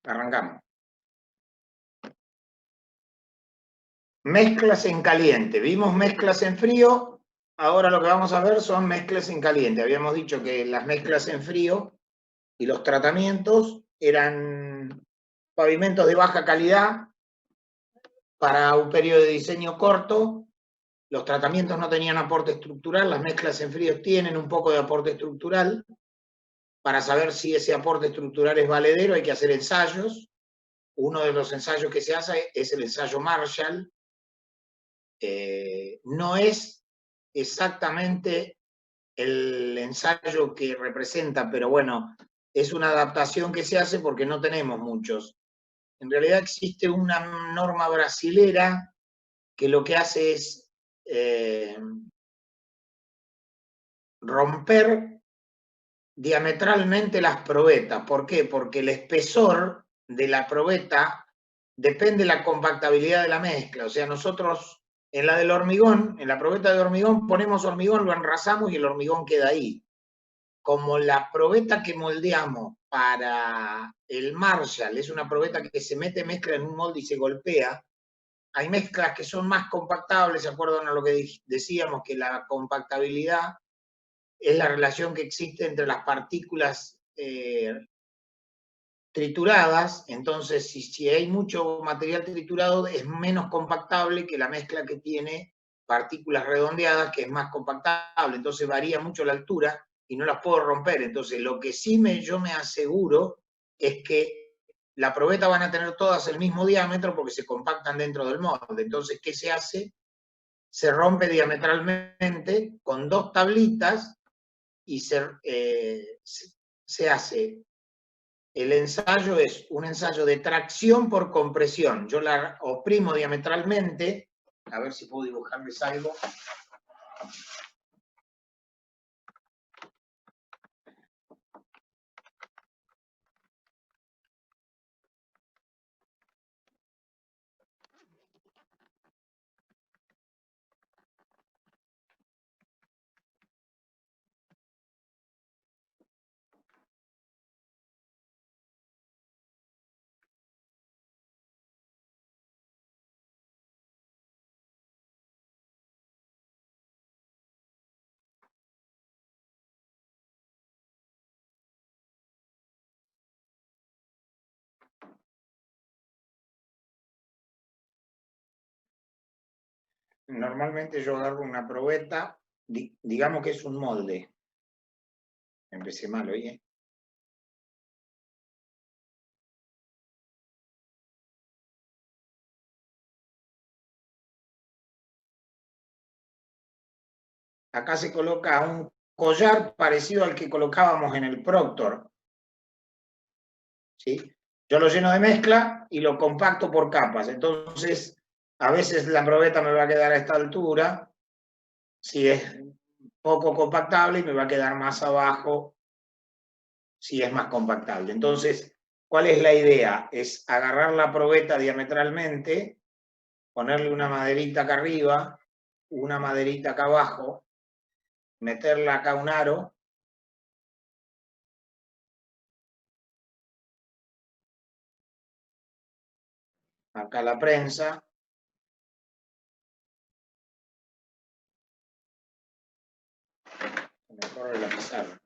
Arrancamos. Mezclas en caliente. Vimos mezclas en frío, ahora lo que vamos a ver son mezclas en caliente. Habíamos dicho que las mezclas en frío y los tratamientos eran pavimentos de baja calidad para un periodo de diseño corto. Los tratamientos no tenían aporte estructural, las mezclas en frío tienen un poco de aporte estructural. Para saber si ese aporte estructural es valedero hay que hacer ensayos. Uno de los ensayos que se hace es el ensayo Marshall. No es exactamente el ensayo que representa, pero bueno, es una adaptación que se hace porque no tenemos muchos. En realidad existe una norma brasilera que lo que hace es romper diametralmente las probetas. ¿Por qué? Porque el espesor de la probeta depende de la compactabilidad de la mezcla. O sea, nosotros en la del hormigón, en la probeta de hormigón, ponemos hormigón, lo enrasamos y el hormigón queda ahí. Como la probeta que moldeamos para el Marshall es una probeta que se mete mezcla en un molde y se golpea, hay mezclas que son más compactables, ¿se acuerdan a lo que decíamos? Que la compactabilidad es la relación que existe entre las partículas trituradas. Entonces si hay mucho material triturado es menos compactable que la mezcla que tiene partículas redondeadas, que es más compactable. Entonces varía mucho la altura y no las puedo romper. Entonces lo que sí yo me aseguro es que la probeta van a tener todas el mismo diámetro porque se compactan dentro del molde. Entonces, ¿qué se hace? Se rompe diametralmente con dos tablitas y se hace. El ensayo es un ensayo de tracción por compresión. Yo la oprimo diametralmente. A ver si puedo dibujarles algo. Normalmente yo agarro una probeta, digamos que es un molde. Empecé mal, oye. Acá se coloca un collar parecido al que colocábamos en el Proctor. ¿Sí? Yo lo lleno de mezcla y lo compacto por capas. Entonces, a veces la probeta me va a quedar a esta altura, si es poco compactable, y me va a quedar más abajo si es más compactable. Entonces, ¿cuál es la idea? Es agarrar la probeta diametralmente, ponerle una maderita acá arriba, una maderita acá abajo, meterla acá un aro, acá la prensa, me corre la pizarra,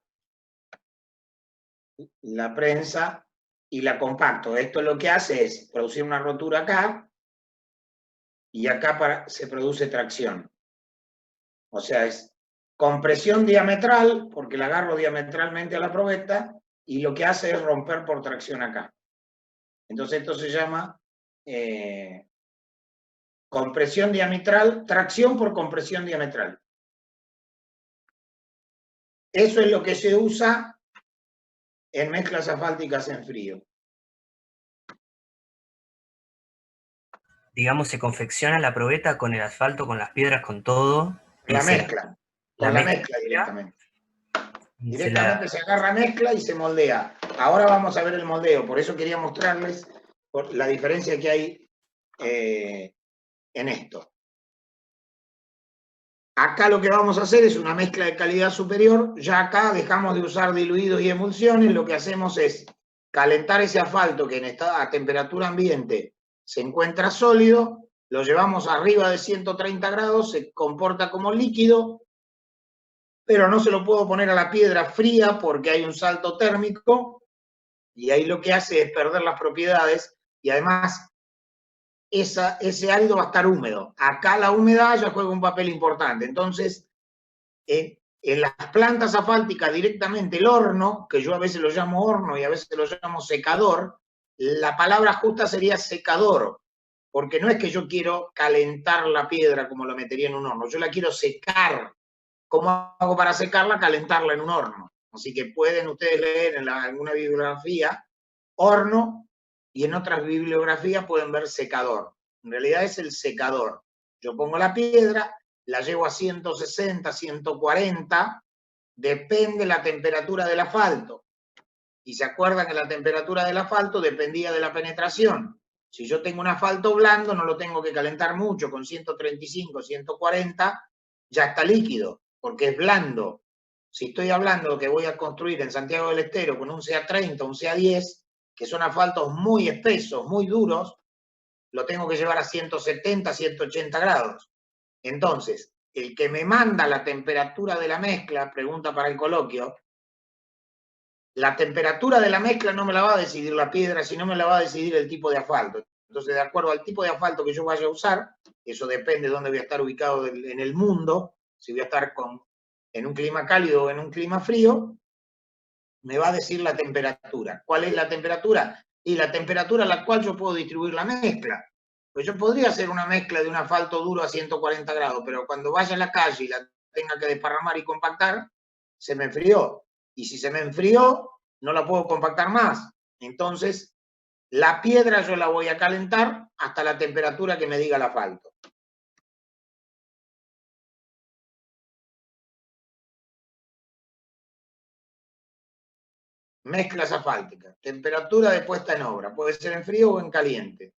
la prensa y la compacto. Esto lo que hace es producir una rotura acá y acá se produce tracción. O sea, es compresión diametral, porque la agarro diametralmente a la probeta, y lo que hace es romper por tracción acá. Entonces esto se llama compresión diametral, tracción por compresión diametral. Eso es lo que se usa en mezclas asfálticas en frío. Digamos, se confecciona la probeta con el asfalto, con las piedras, con todo. La mezcla, con la mezcla directamente. Directamente se agarra mezcla y se moldea. Ahora vamos a ver el moldeo, por eso quería mostrarles la diferencia que hay en esto. Acá lo que vamos a hacer es una mezcla de calidad superior. Ya acá dejamos de usar diluidos y emulsiones. Lo que hacemos es calentar ese asfalto que a temperatura ambiente se encuentra sólido, lo llevamos arriba de 130 grados, se comporta como líquido, pero no se lo puedo poner a la piedra fría porque hay un salto térmico y ahí lo que hace es perder las propiedades y además ese árido va a estar húmedo. Acá la humedad ya juega un papel importante. Entonces, en las plantas asfálticas directamente el horno, que yo a veces lo llamo horno y a veces lo llamo secador, la palabra justa sería secador, porque no es que yo quiero calentar la piedra como la metería en un horno, yo la quiero secar. ¿Cómo hago para secarla? Calentarla en un horno. Así que pueden ustedes leer en alguna bibliografía horno y en otras bibliografías pueden ver secador. En realidad es el secador. Yo pongo la piedra, la llevo a 160, 140, depende la temperatura del asfalto. Y se acuerdan que la temperatura del asfalto dependía de la penetración. Si yo tengo un asfalto blando, no lo tengo que calentar mucho, con 135, 140, ya está líquido, porque es blando. Si estoy hablando que voy a construir en Santiago del Estero con un CA30, un CA10, que son asfaltos muy espesos, muy duros, lo tengo que llevar a 170, 180 grados. Entonces, el que me manda la temperatura de la mezcla, pregunta para el coloquio, la temperatura de la mezcla no me la va a decidir la piedra, sino me la va a decidir el tipo de asfalto. Entonces, de acuerdo al tipo de asfalto que yo vaya a usar, eso depende de dónde voy a estar ubicado en el mundo, si voy a estar en un clima cálido o en un clima frío, me va a decir la temperatura. ¿Cuál es la temperatura? Y la temperatura a la cual yo puedo distribuir la mezcla. Pues yo podría hacer una mezcla de un asfalto duro a 140 grados, pero cuando vaya a la calle y la tenga que desparramar y compactar, se me enfrió. Y si se me enfrió, no la puedo compactar más. Entonces, la piedra yo la voy a calentar hasta la temperatura que me diga el asfalto. Mezclas asfálticas. Temperatura de puesta en obra. Puede ser en frío o en caliente.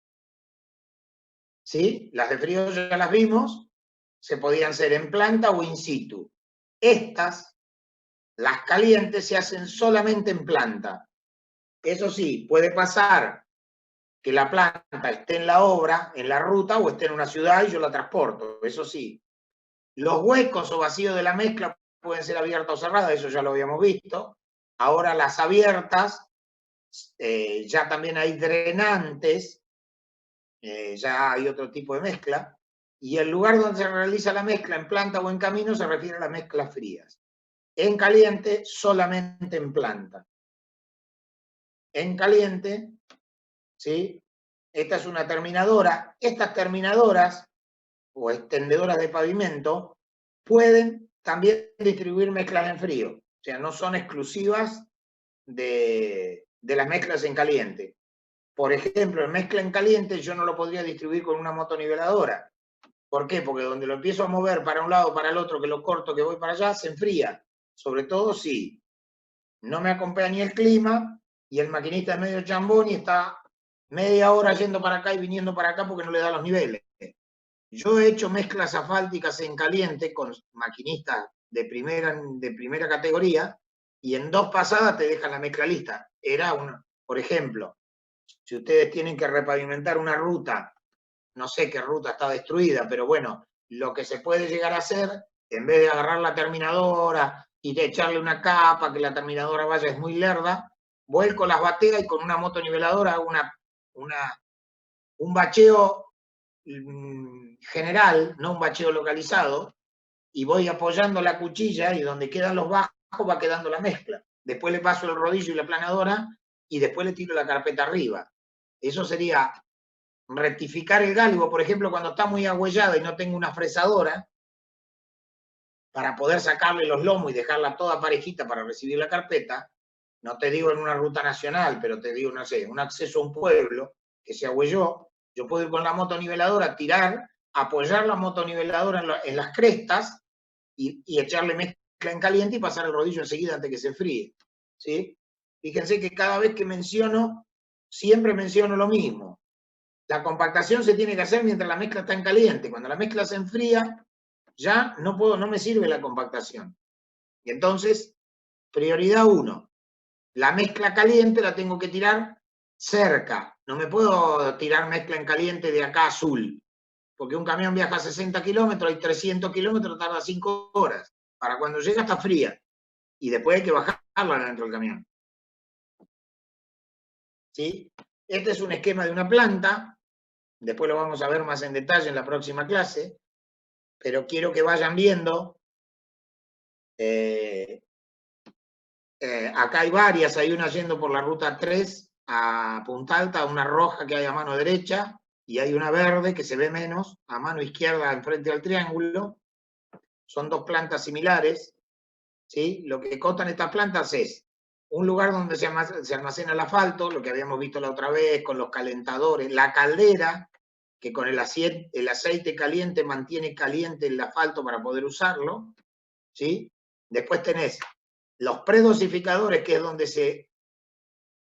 ¿Sí? Las de frío ya las vimos. Se podían hacer en planta o in situ. Estas, las calientes, se hacen solamente en planta. Eso sí, puede pasar que la planta esté en la obra, en la ruta, o esté en una ciudad y yo la transporto. Eso sí. Los huecos o vacíos de la mezcla pueden ser abiertas o cerradas, eso ya lo habíamos visto. Ahora las abiertas, ya también hay drenantes, ya hay otro tipo de mezcla. Y el lugar donde se realiza la mezcla, en planta o en camino, se refiere a las mezclas frías. En caliente, solamente en planta. En caliente, ¿sí? Esta es una terminadora. Estas terminadoras o extendedoras de pavimento pueden también distribuir mezclas en frío. O sea, no son exclusivas de las mezclas en caliente. Por ejemplo, en mezcla en caliente yo no lo podría distribuir con una motoniveladora. ¿Por qué? Porque donde lo empiezo a mover para un lado, para el otro, que lo corto, que voy para allá, se enfría. Sobre todo si no me acompaña el clima y el maquinista es medio chambón y está media hora yendo para acá y viniendo para acá porque no le da los niveles. Yo he hecho mezclas asfálticas en caliente con maquinistas de primera categoría y en 2 pasadas te dejan la mezcla lista. Era una, por ejemplo, si ustedes tienen que repavimentar una ruta, no sé qué ruta está destruida, pero bueno, lo que se puede llegar a hacer, en vez de agarrar la terminadora y de echarle una capa, que la terminadora vaya es muy lerda, vuelco las bateas y con una motoniveladora hago un bacheo general, no un bacheo localizado, y voy apoyando la cuchilla y donde quedan los bajos va quedando la mezcla. Después le paso el rodillo y la planadora y después le tiro la carpeta arriba. Eso sería rectificar el galgo, por ejemplo, cuando está muy agüellada y no tengo una fresadora, para poder sacarle los lomos y dejarla toda parejita para recibir la carpeta, no te digo en una ruta nacional, pero te digo, no sé, un acceso a un pueblo que se agüelló, yo puedo ir con la motoniveladora, tirar, apoyar la motoniveladora en las crestas y echarle mezcla en caliente y pasar el rodillo enseguida antes que se enfríe. ¿Sí? Fíjense que cada vez que menciono, siempre menciono lo mismo. La compactación se tiene que hacer mientras la mezcla está en caliente. Cuando la mezcla se enfría, ya no me sirve la compactación. Y entonces, prioridad 1, La mezcla caliente la tengo que tirar cerca. No me puedo tirar mezcla en caliente de acá a Azul, porque un camión viaja a 60 kilómetros, hay 300 kilómetros, tarda 5 horas. Para cuando llega está fría. Y después hay que bajarla dentro del camión. ¿Sí? Este es un esquema de una planta. Después lo vamos a ver más en detalle en la próxima clase. Pero quiero que vayan viendo. Acá hay varias. Hay una yendo por la ruta 3 a Punta Alta, una roja que hay a mano derecha, y hay una verde que se ve menos, a mano izquierda enfrente al triángulo. Son dos plantas similares. ¿Sí? Lo que contan estas plantas es un lugar donde se almacena el asfalto, lo que habíamos visto la otra vez, con los calentadores, la caldera, que con el aceite caliente mantiene caliente el asfalto para poder usarlo. ¿Sí? Después tenés los predosificadores, que es donde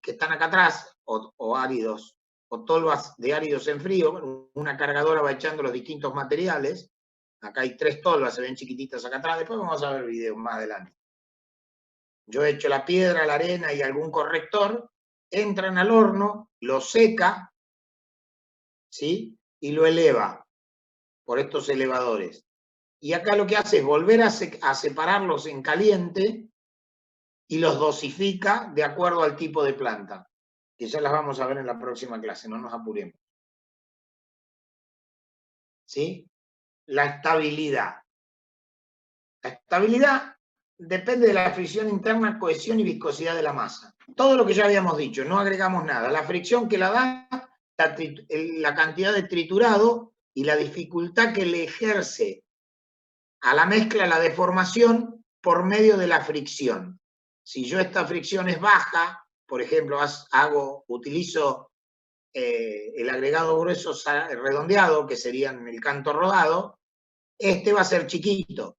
que están acá atrás, o áridos, o tolvas de áridos en frío, una cargadora va echando los distintos materiales. Acá hay 3 tolvas, se ven chiquititas acá atrás, después vamos a ver videos más adelante. Yo he hecho la piedra, la arena y algún corrector, entran al horno, lo seca, ¿sí? Y lo eleva por estos elevadores. Y acá lo que hace es volver a separarlos en caliente y los dosifica de acuerdo al tipo de planta, que ya las vamos a ver en la próxima clase, no nos apuremos. ¿Sí? La estabilidad. La estabilidad depende de la fricción interna, cohesión y viscosidad de la masa. Todo lo que ya habíamos dicho, no agregamos nada. La fricción que la da, la cantidad de triturado y la dificultad que le ejerce a la mezcla la deformación por medio de la fricción. Si yo esta fricción es baja, por ejemplo, utilizo el agregado grueso redondeado, que serían el canto rodado, este va a ser chiquito.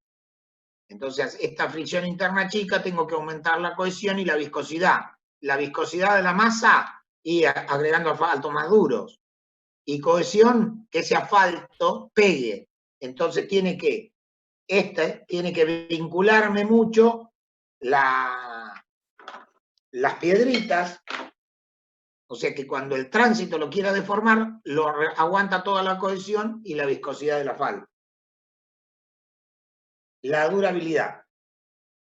Entonces, esta fricción interna chica, tengo que aumentar la cohesión y la viscosidad. La viscosidad de la masa y agregando asfaltos más duros. Y cohesión, que ese asfalto pegue. Entonces tiene que vincularme mucho las piedritas, o sea que cuando el tránsito lo quiera deformar, aguanta toda la cohesión y la viscosidad del asfalto. La durabilidad.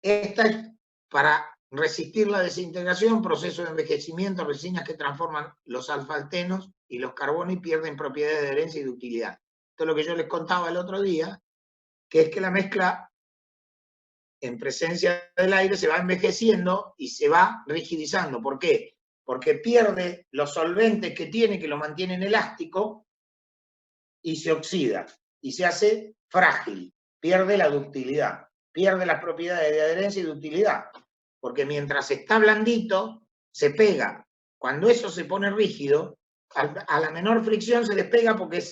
Esta es para resistir la desintegración, proceso de envejecimiento, resinas que transforman los asfaltenos y los carbonos y pierden propiedades de adherencia y de utilidad. Esto es lo que yo les contaba el otro día, que es que la mezcla en presencia del aire se va envejeciendo y se va rigidizando. ¿Por qué? Porque pierde los solventes que tiene, que lo mantienen elástico, y se oxida, y se hace frágil, pierde la ductilidad, pierde las propiedades de adherencia y de utilidad, porque mientras está blandito, se pega. Cuando eso se pone rígido, a la menor fricción se despega porque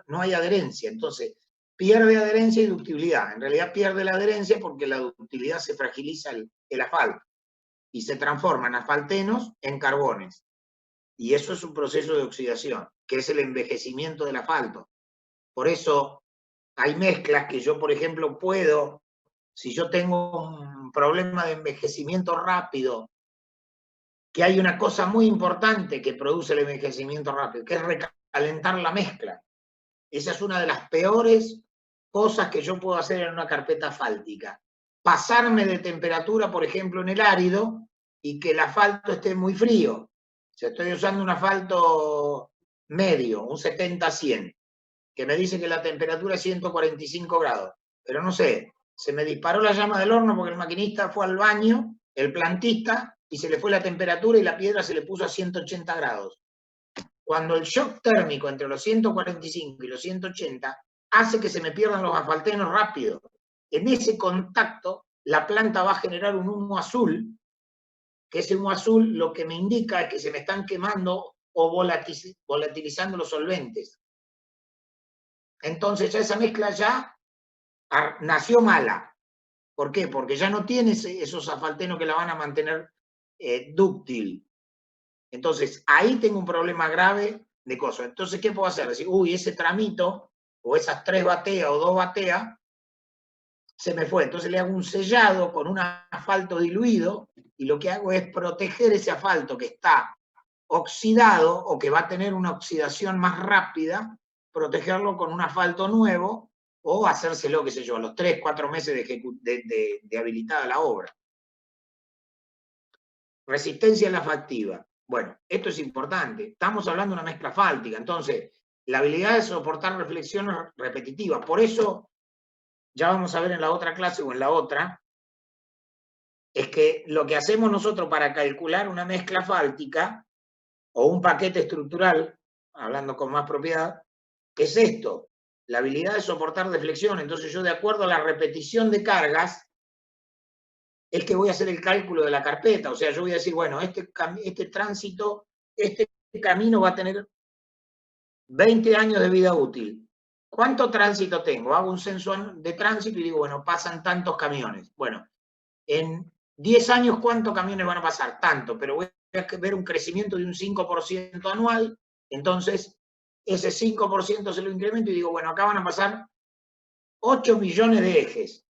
no hay adherencia, entonces pierde adherencia y ductibilidad. En realidad pierde la adherencia porque la ductilidad se fragiliza el asfalto y se transforman asfaltenos en carbones. Y eso es un proceso de oxidación, que es el envejecimiento del asfalto. Por eso hay mezclas que yo, por ejemplo, puedo, si yo tengo un problema de envejecimiento rápido, que hay una cosa muy importante que produce el envejecimiento rápido, que es recalentar la mezcla. Esa es una de las peores cosas que yo puedo hacer en una carpeta asfáltica. Pasarme de temperatura, por ejemplo, en el árido, y que el asfalto esté muy frío. Si estoy usando un asfalto medio, un 70-100, que me dice que la temperatura es 145 grados, pero no sé, se me disparó la llama del horno porque el maquinista fue al baño, el plantista, y se le fue la temperatura y la piedra se le puso a 180 grados. Cuando el shock térmico entre los 145 y los 180 hace que se me pierdan los asfaltenos rápido. En ese contacto, la planta va a generar un humo azul, que ese humo azul lo que me indica es que se me están quemando o volatilizando los solventes. Entonces ya esa mezcla ya nació mala. ¿Por qué? Porque ya no tiene esos asfaltenos que la van a mantener dúctil. Entonces ahí tengo un problema grave de cosas. Entonces, ¿qué puedo hacer? Decir, uy, ese tramito, o esas 3 bateas o 2 bateas, se me fue. Entonces le hago un sellado con un asfalto diluido y lo que hago es proteger ese asfalto que está oxidado o que va a tener una oxidación más rápida, protegerlo con un asfalto nuevo o hacérselo, qué sé yo, a los 3, 4 meses de habilitada la obra. Resistencia a la factiva. Bueno, esto es importante. Estamos hablando de una mezcla asfáltica, entonces la habilidad de soportar reflexiones repetitivas. Por eso, ya vamos a ver en la otra clase o en la otra, es que lo que hacemos nosotros para calcular una mezcla asfáltica o un paquete estructural, hablando con más propiedad, es esto, la habilidad de soportar deflexión. Entonces yo, de acuerdo a la repetición de cargas, es que voy a hacer el cálculo de la carpeta. O sea, yo voy a decir, bueno, este tránsito, este camino va a tener 20 años de vida útil. ¿Cuánto tránsito tengo? Hago un censo de tránsito y digo, bueno, pasan tantos camiones. Bueno, en 10 años, ¿cuántos camiones van a pasar? Tanto, pero voy a ver un crecimiento de un 5% anual, entonces ese 5% se lo incremento y digo, bueno, acá van a pasar 8 millones de ejes.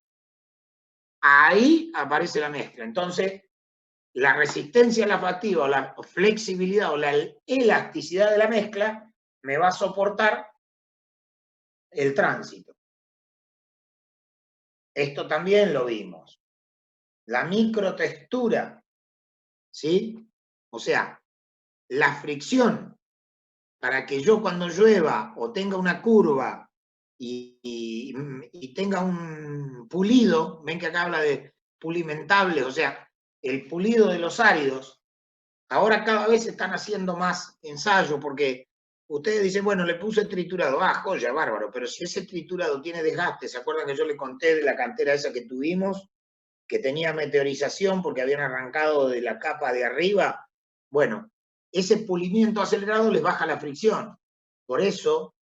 Ahí aparece la mezcla. Entonces, la resistencia a la fatiga o la flexibilidad o la elasticidad de la mezcla me va a soportar el tránsito. Esto también lo vimos. La microtextura, ¿sí? O sea, la fricción, para que yo cuando llueva o tenga una curva y tenga un pulido, ven que acá habla de pulimentables, o sea, el pulido de los áridos. Ahora cada vez están haciendo más ensayo porque ustedes dicen, bueno, le puse triturado, joya, bárbaro, pero si ese triturado tiene desgaste, ¿se acuerdan que yo le conté de la cantera esa que tuvimos, que tenía meteorización porque habían arrancado de la capa de arriba? Bueno, ese pulimiento acelerado les baja la fricción. Por eso,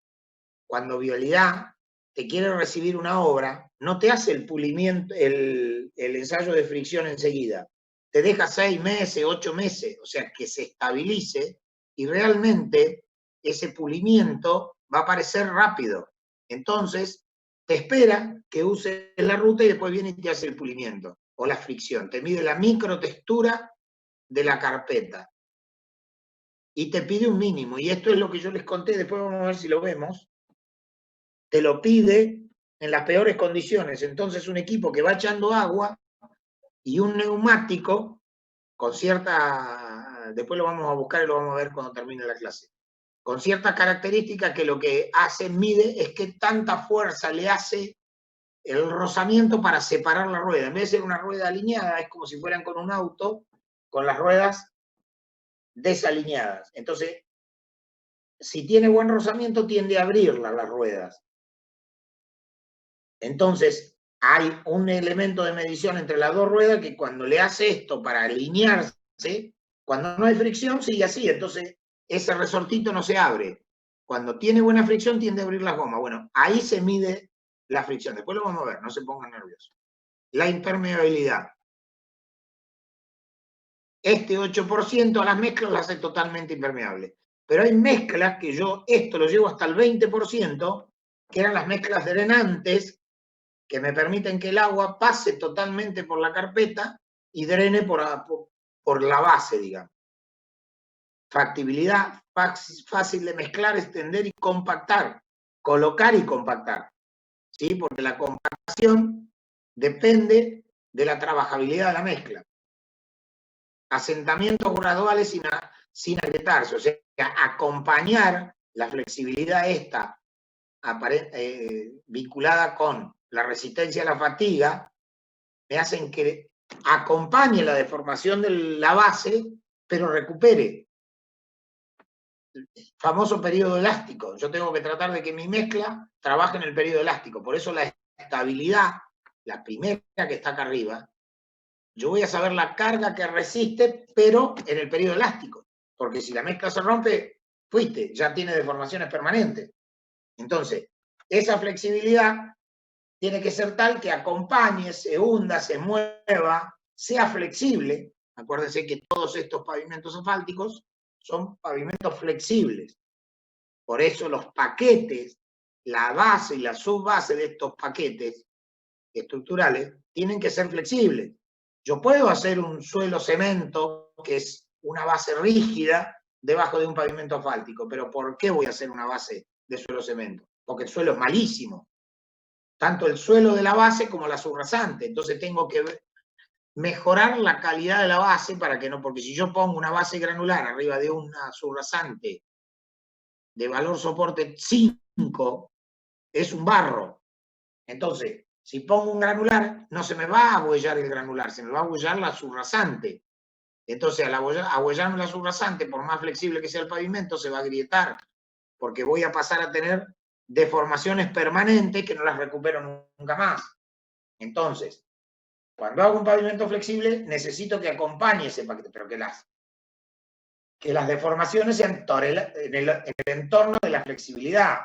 cuando Vialidad te quiere recibir una obra, no te hace el pulimiento, el ensayo de fricción enseguida. Te deja 6 meses, 8 meses, o sea, que se estabilice y realmente ese pulimiento va a aparecer rápido. Entonces, te espera que uses la ruta y después viene y te hace el pulimiento o la fricción. Te mide la microtextura de la carpeta y te pide un mínimo. Y esto es lo que yo les conté, después vamos a ver si lo vemos. Te lo pide en las peores condiciones. Entonces, un equipo que va echando agua y un neumático con cierta, después lo vamos a buscar y lo vamos a ver cuando termine la clase, con ciertas características que lo que hace, mide, es que tanta fuerza le hace el rozamiento para separar la rueda. En vez de ser una rueda alineada, es como si fueran con un auto, con las ruedas desalineadas. Entonces, si tiene buen rozamiento, tiende a abrirlas las ruedas. Entonces, hay un elemento de medición entre las dos ruedas que cuando le hace esto para alinearse, cuando no hay fricción, sigue así. Entonces, ese resortito no se abre. Cuando tiene buena fricción, tiende a abrir las gomas. Bueno, ahí se mide la fricción. Después lo vamos a ver, no se pongan nerviosos. La impermeabilidad. Este 8% a las mezclas las hace totalmente impermeable. Pero hay mezclas que yo, esto lo llevo hasta el 20%, que eran las mezclas drenantes, que me permiten que el agua pase totalmente por la carpeta y drene por la base, digamos. Factibilidad, fácil de mezclar, extender y compactar, colocar y compactar, ¿sí? Porque la compactación depende de la trabajabilidad de la mezcla. Asentamientos graduales sin agrietarse, o sea, acompañar la flexibilidad esta vinculada con la resistencia a la fatiga, me hacen que acompañe la deformación de la base, pero recupere. El famoso periodo elástico. Yo tengo que tratar de que mi mezcla trabaje en el periodo elástico. Por eso la estabilidad, la primera que está acá arriba, yo voy a saber la carga que resiste, pero en el periodo elástico. Porque si la mezcla se rompe, fuiste, ya tiene deformaciones permanentes. Entonces, esa flexibilidad tiene que ser tal que acompañe, se hunda, se mueva, sea flexible. Acuérdense que todos estos pavimentos asfálticos son pavimentos flexibles. Por eso los paquetes, la base y la subbase de estos paquetes estructurales tienen que ser flexibles. Yo puedo hacer un suelo cemento, que es una base rígida, debajo de un pavimento asfáltico, pero ¿por qué voy a hacer una base de suelo cemento? Porque el suelo es malísimo, tanto el suelo de la base como la subrasante, entonces tengo que mejorar la calidad de la base para que no, porque si yo pongo una base granular arriba de una subrasante de valor soporte 5, es un barro. Entonces, si pongo un granular, no se me va a abuellar el granular, se me va a abuellar la subrasante. Entonces, al abuellarme la subrasante, por más flexible que sea el pavimento, se va a agrietar, porque voy a pasar a tener deformaciones permanentes que no las recupero nunca más. Entonces, cuando hago un pavimento flexible, necesito que acompañe ese paquete, pero que las deformaciones sean en el entorno de la flexibilidad.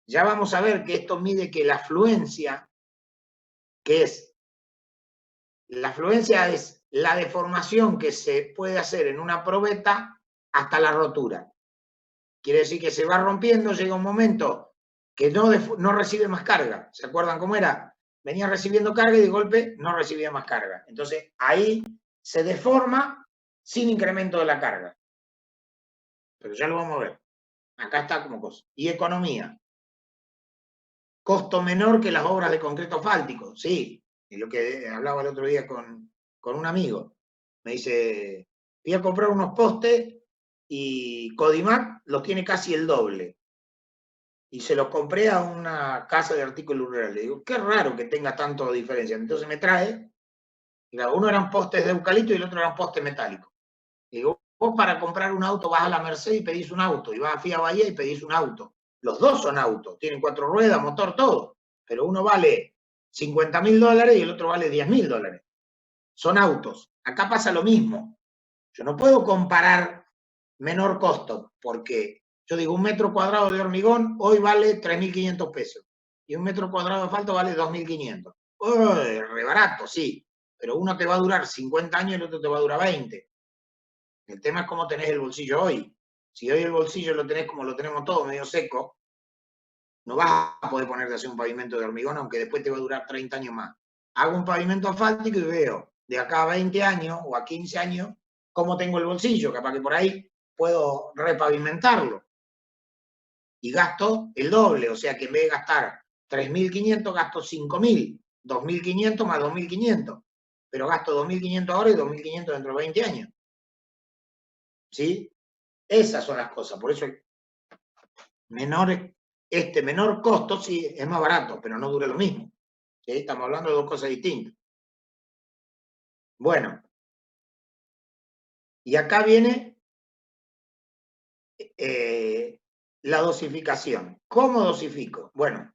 Ya vamos a ver que esto mide que la afluencia, que es, la afluencia es la deformación que se puede hacer en una probeta hasta la rotura. Quiere decir que se va rompiendo, llega un momento que no recibe más carga. ¿Se acuerdan cómo era? Venía recibiendo carga y de golpe no recibía más carga. Entonces ahí se deforma sin incremento de la carga. Pero ya lo vamos a ver. Acá está como cosa. Y economía. Costo menor que las obras de concreto asfáltico. Sí, es lo que hablaba el otro día con un amigo. Me dice, voy a comprar unos postes y Codimac los tiene casi el doble. Y se los compré a una casa de artículos rurales. Le digo, qué raro que tenga tanto diferencia. Entonces me trae, uno eran postes de eucalipto y el otro eran postes metálicos. Le digo, vos para comprar un auto vas a la Merced y pedís un auto, y vas a Fiat Bahía y pedís un auto. Los dos son autos, tienen 4 ruedas, motor, todo. Pero uno vale $50.000 y el otro vale $10.000. Son autos. Acá pasa lo mismo. Yo no puedo comparar menor costo, porque yo digo, un metro cuadrado de hormigón hoy vale 3.500 pesos y un metro cuadrado de asfalto vale 2.500. Re barato, sí, pero uno te va a durar 50 años y el otro te va a durar 20. El tema es cómo tenés el bolsillo hoy. Si hoy el bolsillo lo tenés como lo tenemos todo, medio seco, no vas a poder ponerte a hacer un pavimento de hormigón, aunque después te va a durar 30 años más. Hago un pavimento asfáltico y veo de acá a 20 años o a 15 años cómo tengo el bolsillo, capaz que por ahí puedo repavimentarlo. Y gasto el doble, o sea que en vez de gastar 3.500, gasto 5.000, 2.500 más 2.500. Pero gasto 2.500 ahora y 2.500 dentro de 20 años. ¿Sí? Esas son las cosas, por eso menor costo sí es más barato, pero no dura lo mismo. ¿Sí? Estamos hablando de dos cosas distintas. Bueno, y acá viene la dosificación. ¿Cómo dosifico? Bueno,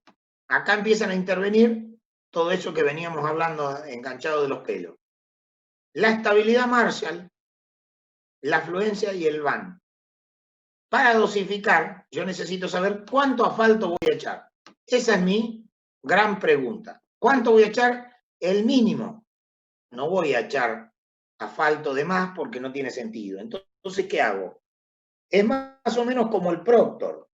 acá empiezan a intervenir todo eso que veníamos hablando enganchado de los pelos. La estabilidad Marshall, la afluencia y el van. Para dosificar, yo necesito saber cuánto asfalto voy a echar. Esa es mi gran pregunta. ¿Cuánto voy a echar? El mínimo. No voy a echar asfalto de más porque no tiene sentido. Entonces, ¿qué hago? Es más o menos como el Proctor.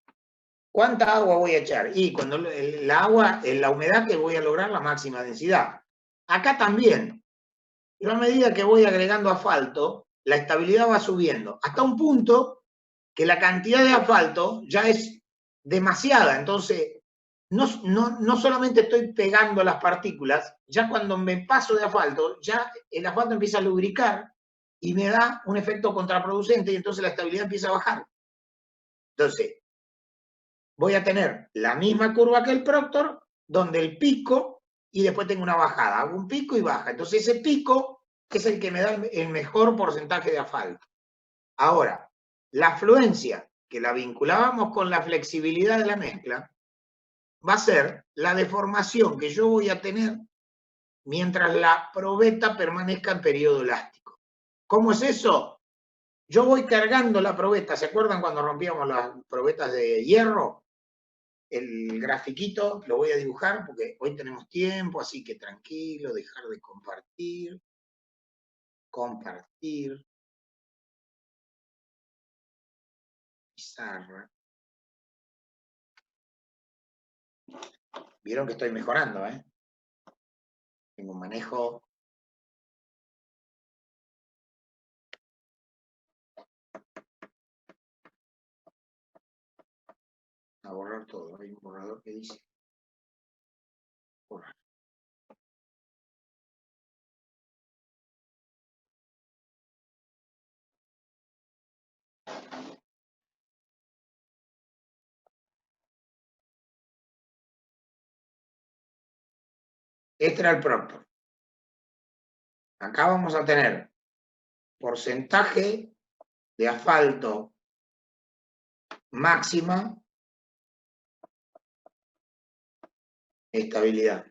¿Cuánta agua voy a echar? Y cuando la agua, en la humedad que voy a lograr la máxima densidad. Acá también. Yo a medida que voy agregando asfalto, la estabilidad va subiendo. Hasta un punto que la cantidad de asfalto ya es demasiada. Entonces, no solamente estoy pegando las partículas, ya cuando me paso de asfalto, ya el asfalto empieza a lubricar y me da un efecto contraproducente y entonces la estabilidad empieza a bajar. Entonces, voy a tener la misma curva que el Proctor, donde el pico y después tengo una bajada. Hago un pico y baja. Entonces ese pico es el que me da el mejor porcentaje de asfalto. Ahora, la afluencia, que la vinculábamos con la flexibilidad de la mezcla, va a ser la deformación que yo voy a tener mientras la probeta permanezca en periodo elástico. ¿Cómo es eso? Yo voy cargando la probeta. ¿Se acuerdan cuando rompíamos las probetas de hierro? El grafiquito lo voy a dibujar porque hoy tenemos tiempo, así que tranquilo, dejar de compartir. Compartir. Pizarra. Vieron que estoy mejorando, ¿eh? Tengo un manejo. A borrar todo. Hay un borrador que dice borrar. Este era el Proctor. Acá vamos a tener porcentaje de asfalto máxima, estabilidad.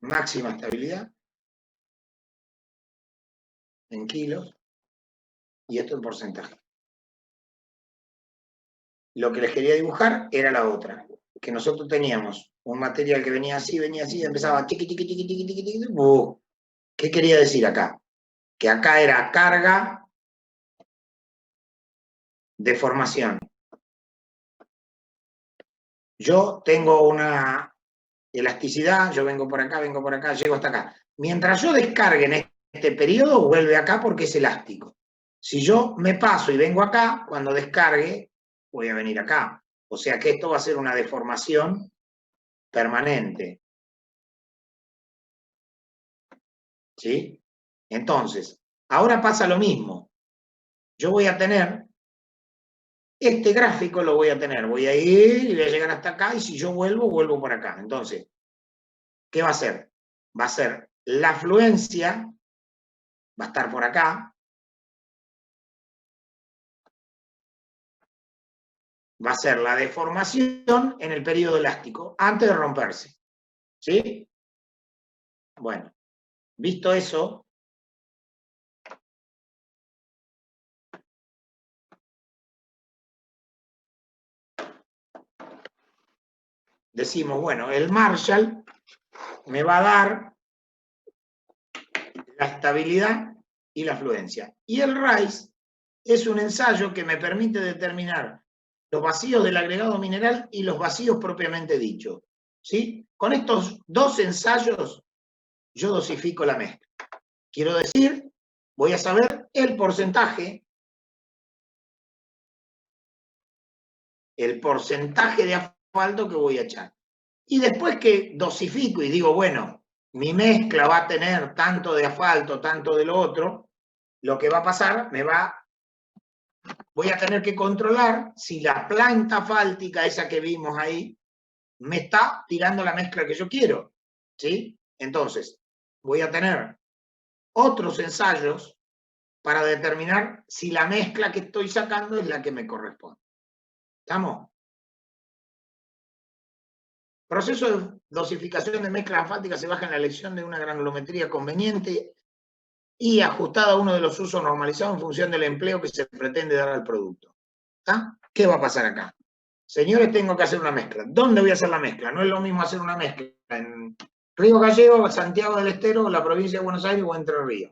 Máxima estabilidad en kilos y esto en porcentaje. Lo que les quería dibujar era la otra, que nosotros teníamos un material que venía así, empezaba tiqui, tiqui, tiqui, tiqui, tiqui, tiqui. ¿Qué quería decir acá? Que acá era carga, deformación. Yo tengo una elasticidad, yo vengo por acá, llego hasta acá. Mientras yo descargue en este periodo, vuelve acá porque es elástico. Si yo me paso y vengo acá, cuando descargue, voy a venir acá. O sea que esto va a ser una deformación permanente. ¿Sí? Entonces, ahora pasa lo mismo. Yo voy a tener, este gráfico lo voy a tener, voy a ir y voy a llegar hasta acá y si yo vuelvo por acá. Entonces, ¿qué va a ser? Va a ser la afluencia, va a estar por acá, va a ser la deformación en el periodo elástico, antes de romperse. ¿Sí? Bueno, visto eso, decimos, bueno, el Marshall me va a dar la estabilidad y la afluencia. Y el RICE es un ensayo que me permite determinar los vacíos del agregado mineral y los vacíos propiamente dichos. ¿Sí? Con estos dos ensayos yo dosifico la mezcla. Quiero decir, voy a saber el porcentaje de asfalto que voy a echar. Y después que dosifico y digo, bueno, mi mezcla va a tener tanto de asfalto, tanto de lo otro, lo que va a pasar, voy a tener que controlar si la planta asfáltica, esa que vimos ahí, me está tirando la mezcla que yo quiero. ¿Sí? Entonces, voy a tener otros ensayos para determinar si la mezcla que estoy sacando es la que me corresponde. ¿Estamos? Proceso de dosificación de mezclas asfálticas se basa en la elección de una granulometría conveniente y ajustada a uno de los usos normalizados en función del empleo que se pretende dar al producto. ¿Está? ¿Qué va a pasar acá? Señores, tengo que hacer una mezcla. ¿Dónde voy a hacer la mezcla? No es lo mismo hacer una mezcla en Río Gallegos, Santiago del Estero, la provincia de Buenos Aires o Entre Ríos.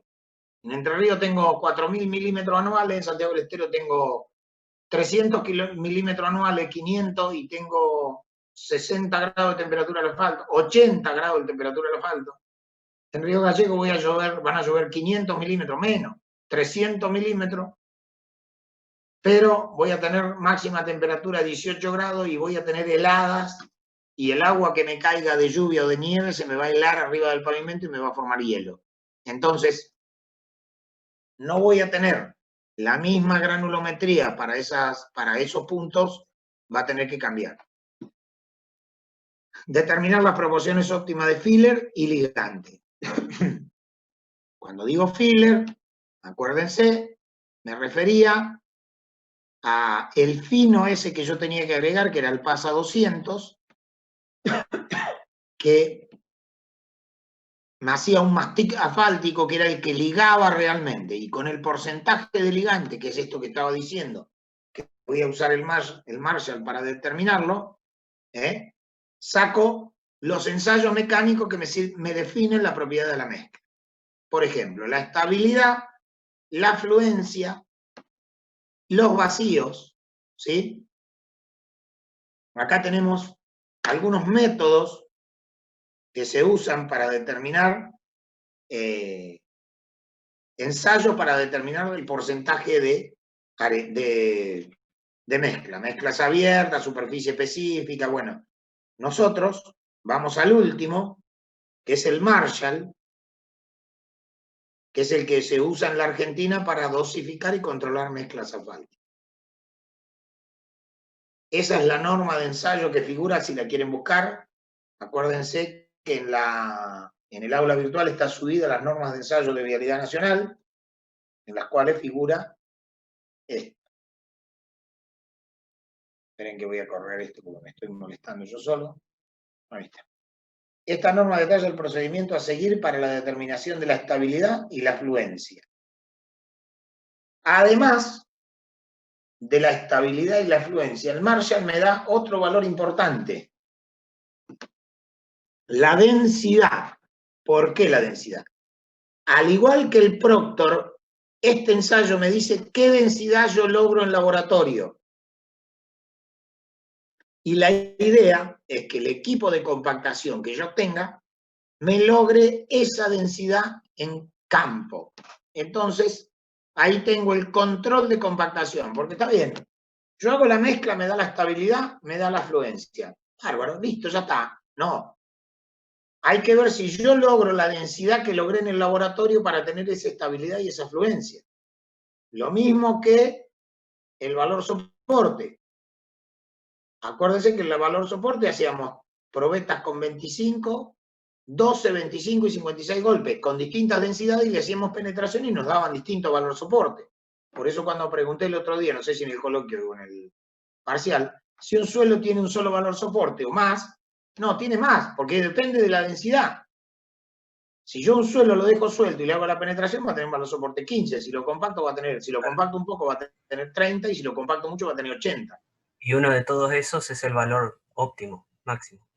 En Entre Ríos tengo 4.000 milímetros anuales, en Santiago del Estero tengo 300 milímetros anuales, 500 y tengo 60 grados de temperatura al asfalto, 80 grados de temperatura al asfalto. En Río Gallegos van a llover 500 milímetros menos, 300 milímetros, pero voy a tener máxima temperatura 18 grados y voy a tener heladas y el agua que me caiga de lluvia o de nieve se me va a helar arriba del pavimento y me va a formar hielo. Entonces, no voy a tener la misma granulometría para esos puntos, va a tener que cambiar. Determinar las proporciones óptimas de filler y ligante. Cuando digo filler, acuérdense, me refería a el fino ese que yo tenía que agregar, que era el PASA 200, que me hacía un mastic asfáltico, que era el que ligaba realmente, y con el porcentaje de ligante, que es esto que estaba diciendo, que voy a usar el Marshall para determinarlo, saco los ensayos mecánicos que me definen la propiedad de la mezcla. Por ejemplo, la estabilidad, la afluencia los vacíos, ¿sí? Acá tenemos algunos métodos que se usan para determinar ensayo para determinar el porcentaje de mezcla. Mezclas abiertas, superficie específica, bueno. Nosotros vamos al último, que es el Marshall, que es el que se usa en la Argentina para dosificar y controlar mezclas asfálticas. Esa es la norma de ensayo que figura, si la quieren buscar. Acuérdense que en el aula virtual está subida las normas de ensayo de Vialidad Nacional, en las cuales figura esto. Esperen que voy a correr esto porque me estoy molestando yo solo. Ahí está. Esta norma detalla el procedimiento a seguir para la determinación de la estabilidad y la fluencia. Además de la estabilidad y la fluencia, el Marshall me da otro valor importante. La densidad. ¿Por qué la densidad? Al igual que el Proctor, este ensayo me dice qué densidad yo logro en laboratorio. Y la idea es que el equipo de compactación que yo tenga me logre esa densidad en campo. Entonces, ahí tengo el control de compactación, porque está bien. Yo hago la mezcla, me da la estabilidad, me da la fluencia. Bárbaro, listo, ya está. No. Hay que ver si yo logro la densidad que logré en el laboratorio para tener esa estabilidad y esa fluencia. Lo mismo que el valor soporte. Acuérdense que el valor soporte hacíamos probetas con 25, 12, 25 y 56 golpes con distintas densidades y le hacíamos penetración y nos daban distinto valor soporte. Por eso cuando pregunté el otro día, no sé si en el coloquio o en el parcial, si un suelo tiene un solo valor soporte o más, no, tiene más, porque depende de la densidad. Si yo un suelo lo dejo suelto y le hago la penetración, va a tener un valor soporte 15. Si lo compacto, va a tener, si lo compacto un poco, va a tener 30, y si lo compacto mucho, va a tener 80. Y uno de todos esos es el valor óptimo, máximo.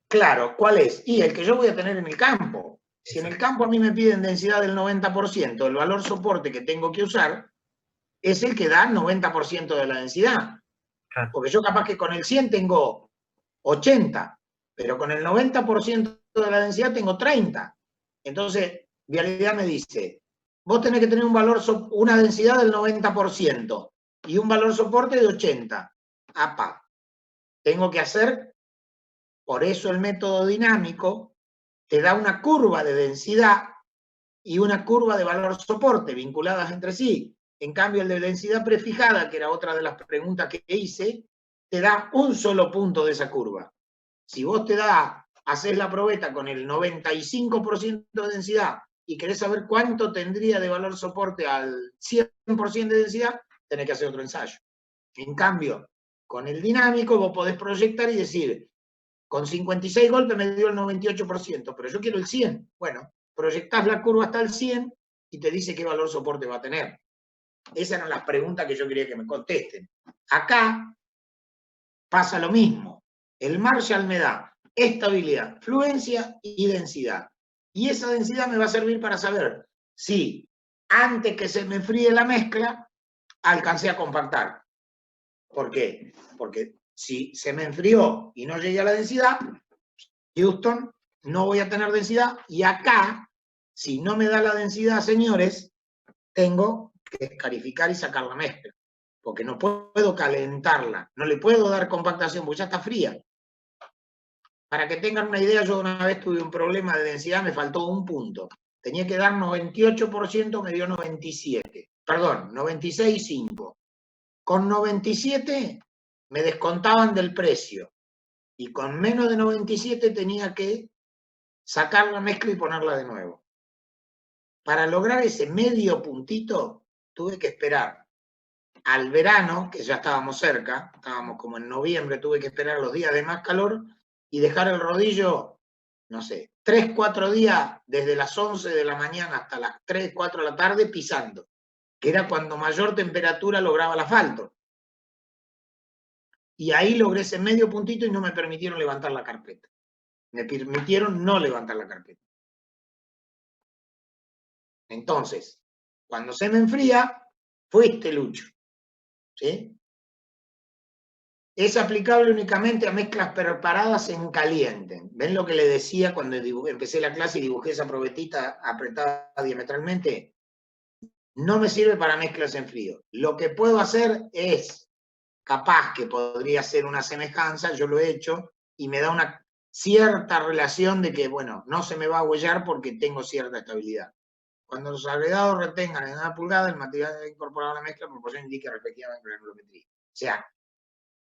Claro, ¿cuál es? Y el que yo voy a tener en el campo. Si en el Exacto. campo a mí me piden densidad del 90%, el valor soporte que tengo que usar es el que da el 90% de la densidad. Claro. Porque yo capaz que con el 100 tengo 80, pero con el 90% de la densidad tengo 30. Entonces, Vialidad me dice, vos tenés que tener una densidad del 90% y un valor soporte de 80. Apa, tengo que hacer, por eso el método dinámico te da una curva de densidad y una curva de valor soporte vinculadas entre sí. En cambio, el de densidad prefijada, que era otra de las preguntas que hice, te da un solo punto de esa curva. Si vos haces la probeta con el 95% de densidad y querés saber cuánto tendría de valor soporte al 100% de densidad, tenés que hacer otro ensayo. En cambio, con el dinámico vos podés proyectar y decir, con 56 golpes me dio el 98%, pero yo quiero el 100. Bueno, proyectás la curva hasta el 100 y te dice qué valor soporte va a tener. Esas eran las preguntas que yo quería que me contesten. Acá pasa lo mismo. El Marshall me da estabilidad, fluencia y densidad. Y esa densidad me va a servir para saber si antes que se me enfríe la mezcla, alcancé a compactar. ¿Por qué? Porque si se me enfrió y no llegué a la densidad, Houston, no voy a tener densidad. Y acá, si no me da la densidad, señores, tengo que escarificar y sacar la mezcla. Porque no puedo calentarla, no le puedo dar compactación, porque ya está fría. Para que tengan una idea, yo una vez tuve un problema de densidad, me faltó un punto. Tenía que dar 98%, me dio 97. Perdón, 96,5. Con 97 me descontaban del precio. Y con menos de 97 tenía que sacar la mezcla y ponerla de nuevo. Para lograr ese medio puntito, tuve que esperar al verano, que ya estábamos cerca, estábamos como en noviembre, tuve que esperar los días de más calor y dejar el rodillo, no sé, 3, 4 días desde las 11 de la mañana hasta las 3, 4 de la tarde pisando, que era cuando mayor temperatura lograba el asfalto. Y ahí logré ese medio puntito y no me permitieron levantar la carpeta. Me permitieron no levantar la carpeta. Entonces, cuando se me enfría, fuiste, Lucho. ¿sí? Es aplicable únicamente a mezclas preparadas en caliente. ¿Ven lo que le decía cuando empecé la clase y dibujé esa probetita apretada diametralmente? No me sirve para mezclas en frío. Lo que puedo hacer es, capaz que podría ser una semejanza, yo lo he hecho, y me da una cierta relación de que, bueno, no se me va a huellar porque tengo cierta estabilidad. Cuando los agregados retengan en 1 pulgada, el material incorporado a la mezcla proporciona indica respectivamente la granulometría. O sea,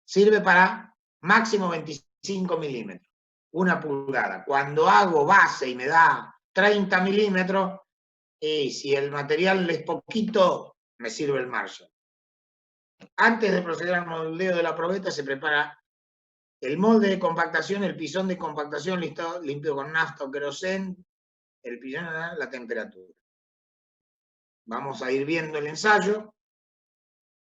sirve para máximo 25 milímetros, 1 pulgada. Cuando hago base y me da 30 milímetros, y si el material es poquito, me sirve el Marshall. Antes de proceder al moldeo de la probeta, se prepara el molde de compactación, el pisón de compactación limpio con nafta o querosén, el pisón a la temperatura. Vamos a ir viendo el ensayo.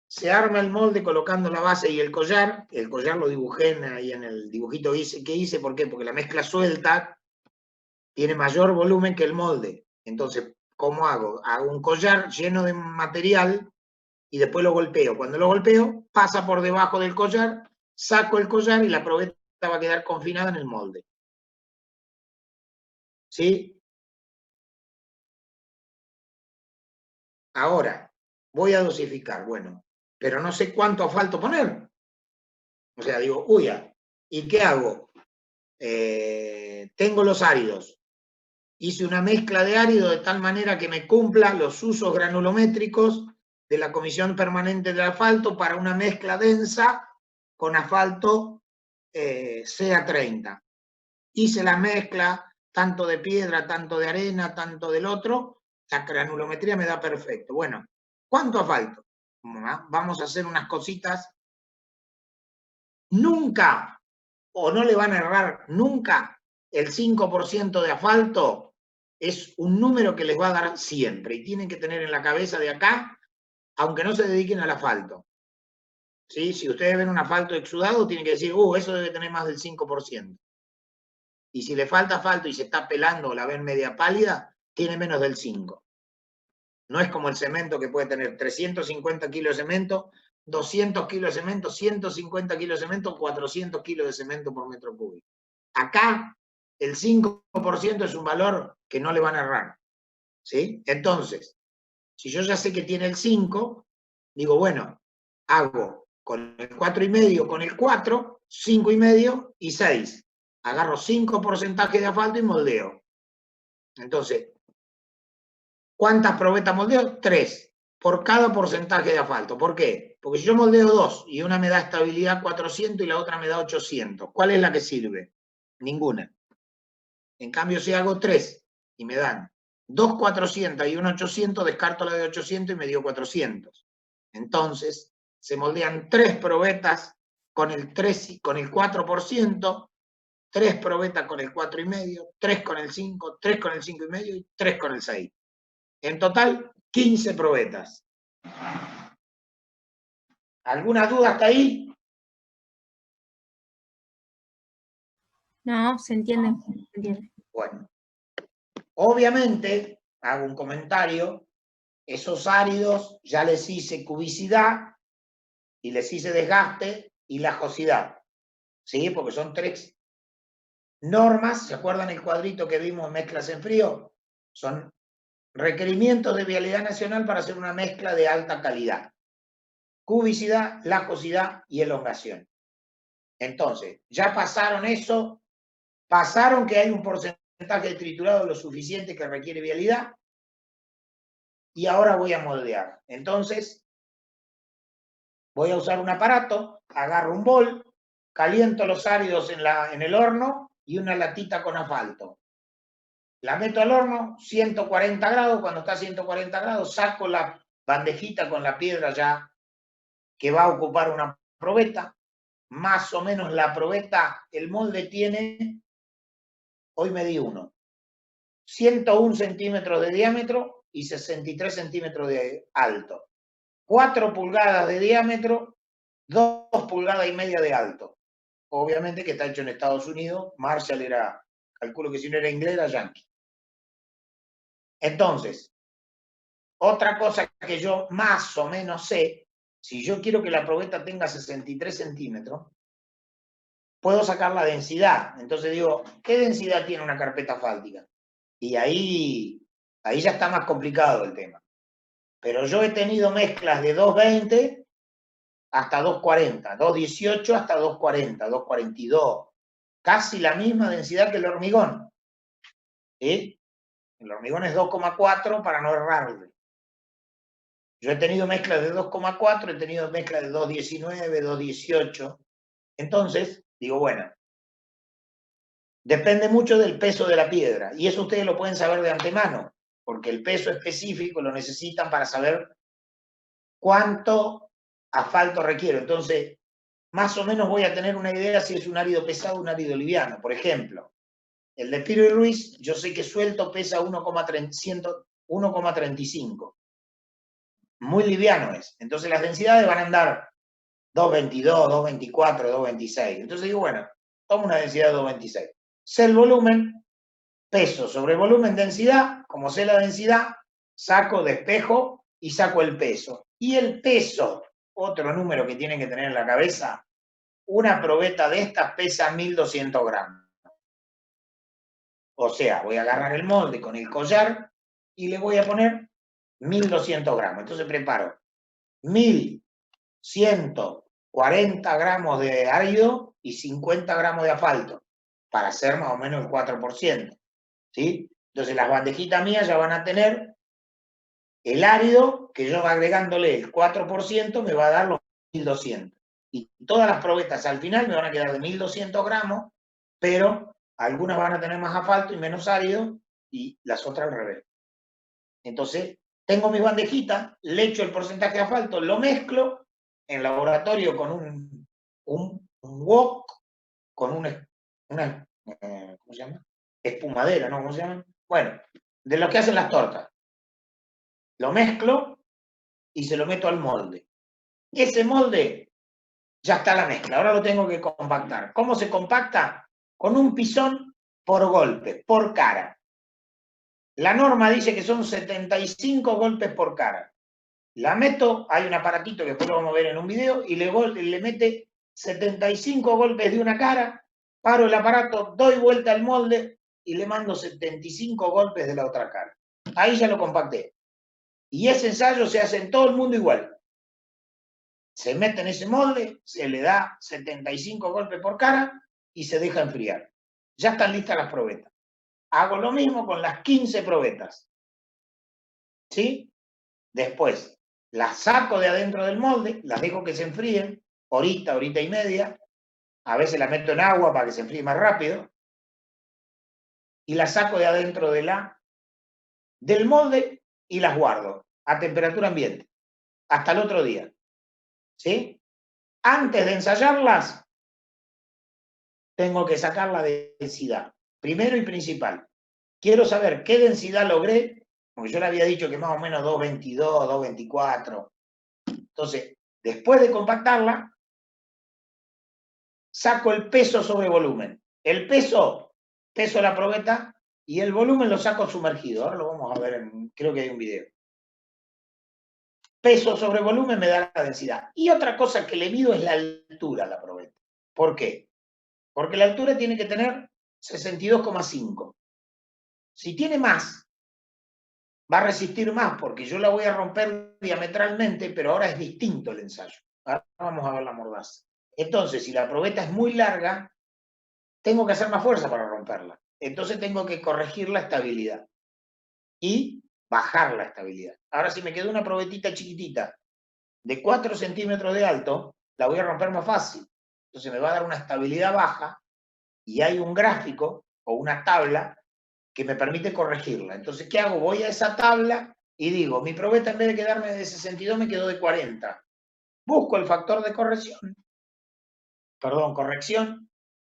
Se arma el molde colocando la base y el collar. El collar lo dibujé ahí en el dibujito que hice. ¿Por qué? Porque la mezcla suelta tiene mayor volumen que el molde. Entonces, ¿cómo hago? Hago un collar lleno de material y después lo golpeo. Cuando lo golpeo, pasa por debajo del collar, saco el collar y la probeta va a quedar confinada en el molde. ¿Sí? Ahora, voy a dosificar. Bueno, pero no sé cuánto asfalto poner. O sea, digo, uy, ¿y qué hago? Tengo los áridos. Hice una mezcla de árido de tal manera que me cumpla los usos granulométricos de la Comisión Permanente del Asfalto para una mezcla densa con asfalto CA30. Hice la mezcla tanto de piedra, tanto de arena, tanto del otro, la granulometría me da perfecto. Bueno, ¿cuánto asfalto? Vamos a hacer unas cositas. Nunca, o no le van a errar nunca, el 5% de asfalto es un número que les va a dar siempre y tienen que tener en la cabeza de acá, aunque no se dediquen al asfalto. ¿Sí? Si ustedes ven un asfalto exudado, tienen que decir, eso debe tener más del 5%. Y si le falta asfalto y se está pelando o la ven media pálida, tiene menos del 5%. No es como el cemento que puede tener 350 kilos de cemento, 200 kilos de cemento, 150 kilos de cemento, 400 kilos de cemento por metro cúbico. Acá el 5% es un valor que no le van a errar. ¿Sí? Entonces, si yo ya sé que tiene el 5, digo, bueno, hago con el 4,5, con el 4, 5,5 y 6. Agarro 5% de asfalto y moldeo. Entonces, ¿cuántas probetas moldeo? 3, por cada porcentaje de asfalto. ¿Por qué? Porque si yo moldeo 2 y una me da estabilidad 400 y la otra me da 800, ¿cuál es la que sirve? Ninguna. En cambio, si hago 3 y me dan 2 400 y 1 800, descarto la de 800 y me dio 400. Entonces, se moldean 3 probetas con el 4%, 3 probetas con el 4,5, 3 con el 5, 3 con el 5,5 y 3 con el 6. En total, 15 probetas. ¿Alguna duda hasta ahí? No, se entiende. Se entiende. Bueno, obviamente, hago un comentario, esos áridos ya les hice cubicidad y les hice desgaste y lajosidad, ¿sí? Porque son 3 normas, ¿se acuerdan el cuadrito que vimos en mezclas en frío? Son requerimientos de Vialidad Nacional para hacer una mezcla de alta calidad. Cubicidad, lajosidad y elongación. Entonces, ya pasaron eso, pasaron que hay un porcentaje de triturado lo suficiente que requiere vialidad, y ahora voy a moldear. Entonces, voy a usar un aparato, agarro un bol, caliento los áridos en el horno y una latita con asfalto. La meto al horno, 140 grados, cuando está a 140 grados, saco la bandejita con la piedra ya que va a ocupar una probeta. Más o menos la probeta, el molde tiene, hoy medí uno, 101 centímetros de diámetro y 63 centímetros de alto. 4 pulgadas de diámetro, 2 pulgadas y media de alto. Obviamente que está hecho en Estados Unidos, Marshall era, calculo que si no era inglés, era yankee. Entonces, otra cosa que yo más o menos sé, si yo quiero que la probeta tenga 63 centímetros, puedo sacar la densidad. Entonces digo, ¿qué densidad tiene una carpeta asfáltica? Y ahí ya está más complicado el tema. Pero yo he tenido mezclas de 220 hasta 240, 218 hasta 240, 242. Casi la misma densidad que el hormigón. ¿Sí? El hormigón es 2,4 para no errarle. Yo he tenido mezclas de 2,4, he tenido mezclas de 2,19, 2,18. Entonces, digo, bueno, depende mucho del peso de la piedra. Y eso ustedes lo pueden saber de antemano, porque el peso específico lo necesitan para saber cuánto asfalto requiero. Entonces, más o menos voy a tener una idea si es un árido pesado o un árido liviano. Por ejemplo, el de Piro y Ruiz, yo sé que suelto pesa 1,35. Muy liviano es. Entonces las densidades van a andar 2,22, 2,24, 2,26. Entonces digo, bueno, tomo una densidad de 2,26. Sé el volumen, peso sobre volumen, densidad. Como sé la densidad, saco, despejo y saco el peso. Y el peso, otro número que tienen que tener en la cabeza, una probeta de estas pesa 1.200 gramos. O sea, voy a agarrar el molde con el collar y le voy a poner 1.200 gramos. Entonces preparo 1.140 gramos de árido y 50 gramos de asfalto, para hacer más o menos el 4%. ¿Sí? Entonces las bandejitas mías ya van a tener el árido, que yo agregándole el 4% me va a dar los 1.200. Y todas las probetas al final me van a quedar de 1.200 gramos, pero algunas van a tener más asfalto y menos árido, y las otras al revés. Entonces, tengo mis bandejitas, le echo el porcentaje de asfalto, lo mezclo en laboratorio con un wok, con una ¿cómo se llama? Espumadera, ¿no? ¿Cómo se llama? Bueno, de lo que hacen las tortas. Lo mezclo y se lo meto al molde. Ese molde ya está la mezcla, ahora lo tengo que compactar. ¿Cómo se compacta? Con un pisón por golpe, por cara. La norma dice que son 75 golpes por cara. La meto, hay un aparatito que después lo vamos a ver en un video, y le mete 75 golpes de una cara, paro el aparato, doy vuelta al molde y le mando 75 golpes de la otra cara. Ahí ya lo compacté. Y ese ensayo se hace en todo el mundo igual. Se mete en ese molde, se le da 75 golpes por cara y se deja enfriar. Ya están listas las probetas. Hago lo mismo con las 15 probetas. ¿Sí? Después las saco de adentro del molde, las dejo que se enfríen, horita, horita y media. A veces las meto en agua para que se enfríe más rápido. Y las saco de adentro del molde y las guardo a temperatura ambiente hasta el otro día. ¿Sí? Antes de ensayarlas, tengo que sacar la densidad. Primero y principal. Quiero saber qué densidad logré, porque yo le había dicho que más o menos 2,22, 2,24. Entonces, después de compactarla, saco el peso sobre volumen. El peso la probeta, y el volumen lo saco sumergido. Ahora lo vamos a ver, creo que hay un video. Peso sobre volumen me da la densidad. Y otra cosa que le mido es la altura a la probeta. ¿Por qué? Porque la altura tiene que tener 62,5. Si tiene más, va a resistir más, porque yo la voy a romper diametralmente, pero ahora es distinto el ensayo. Ahora vamos a ver la mordaza. Entonces, si la probeta es muy larga, tengo que hacer más fuerza para romperla. Entonces tengo que corregir la estabilidad y bajar la estabilidad. Ahora, si me queda una probetita chiquitita de 4 centímetros de alto, la voy a romper más fácil. Entonces me va a dar una estabilidad baja, y hay un gráfico o una tabla que me permite corregirla. Entonces, ¿qué hago? Voy a esa tabla y digo, mi probeta en vez de quedarme de 62 me quedó de 40. Busco el factor de corrección,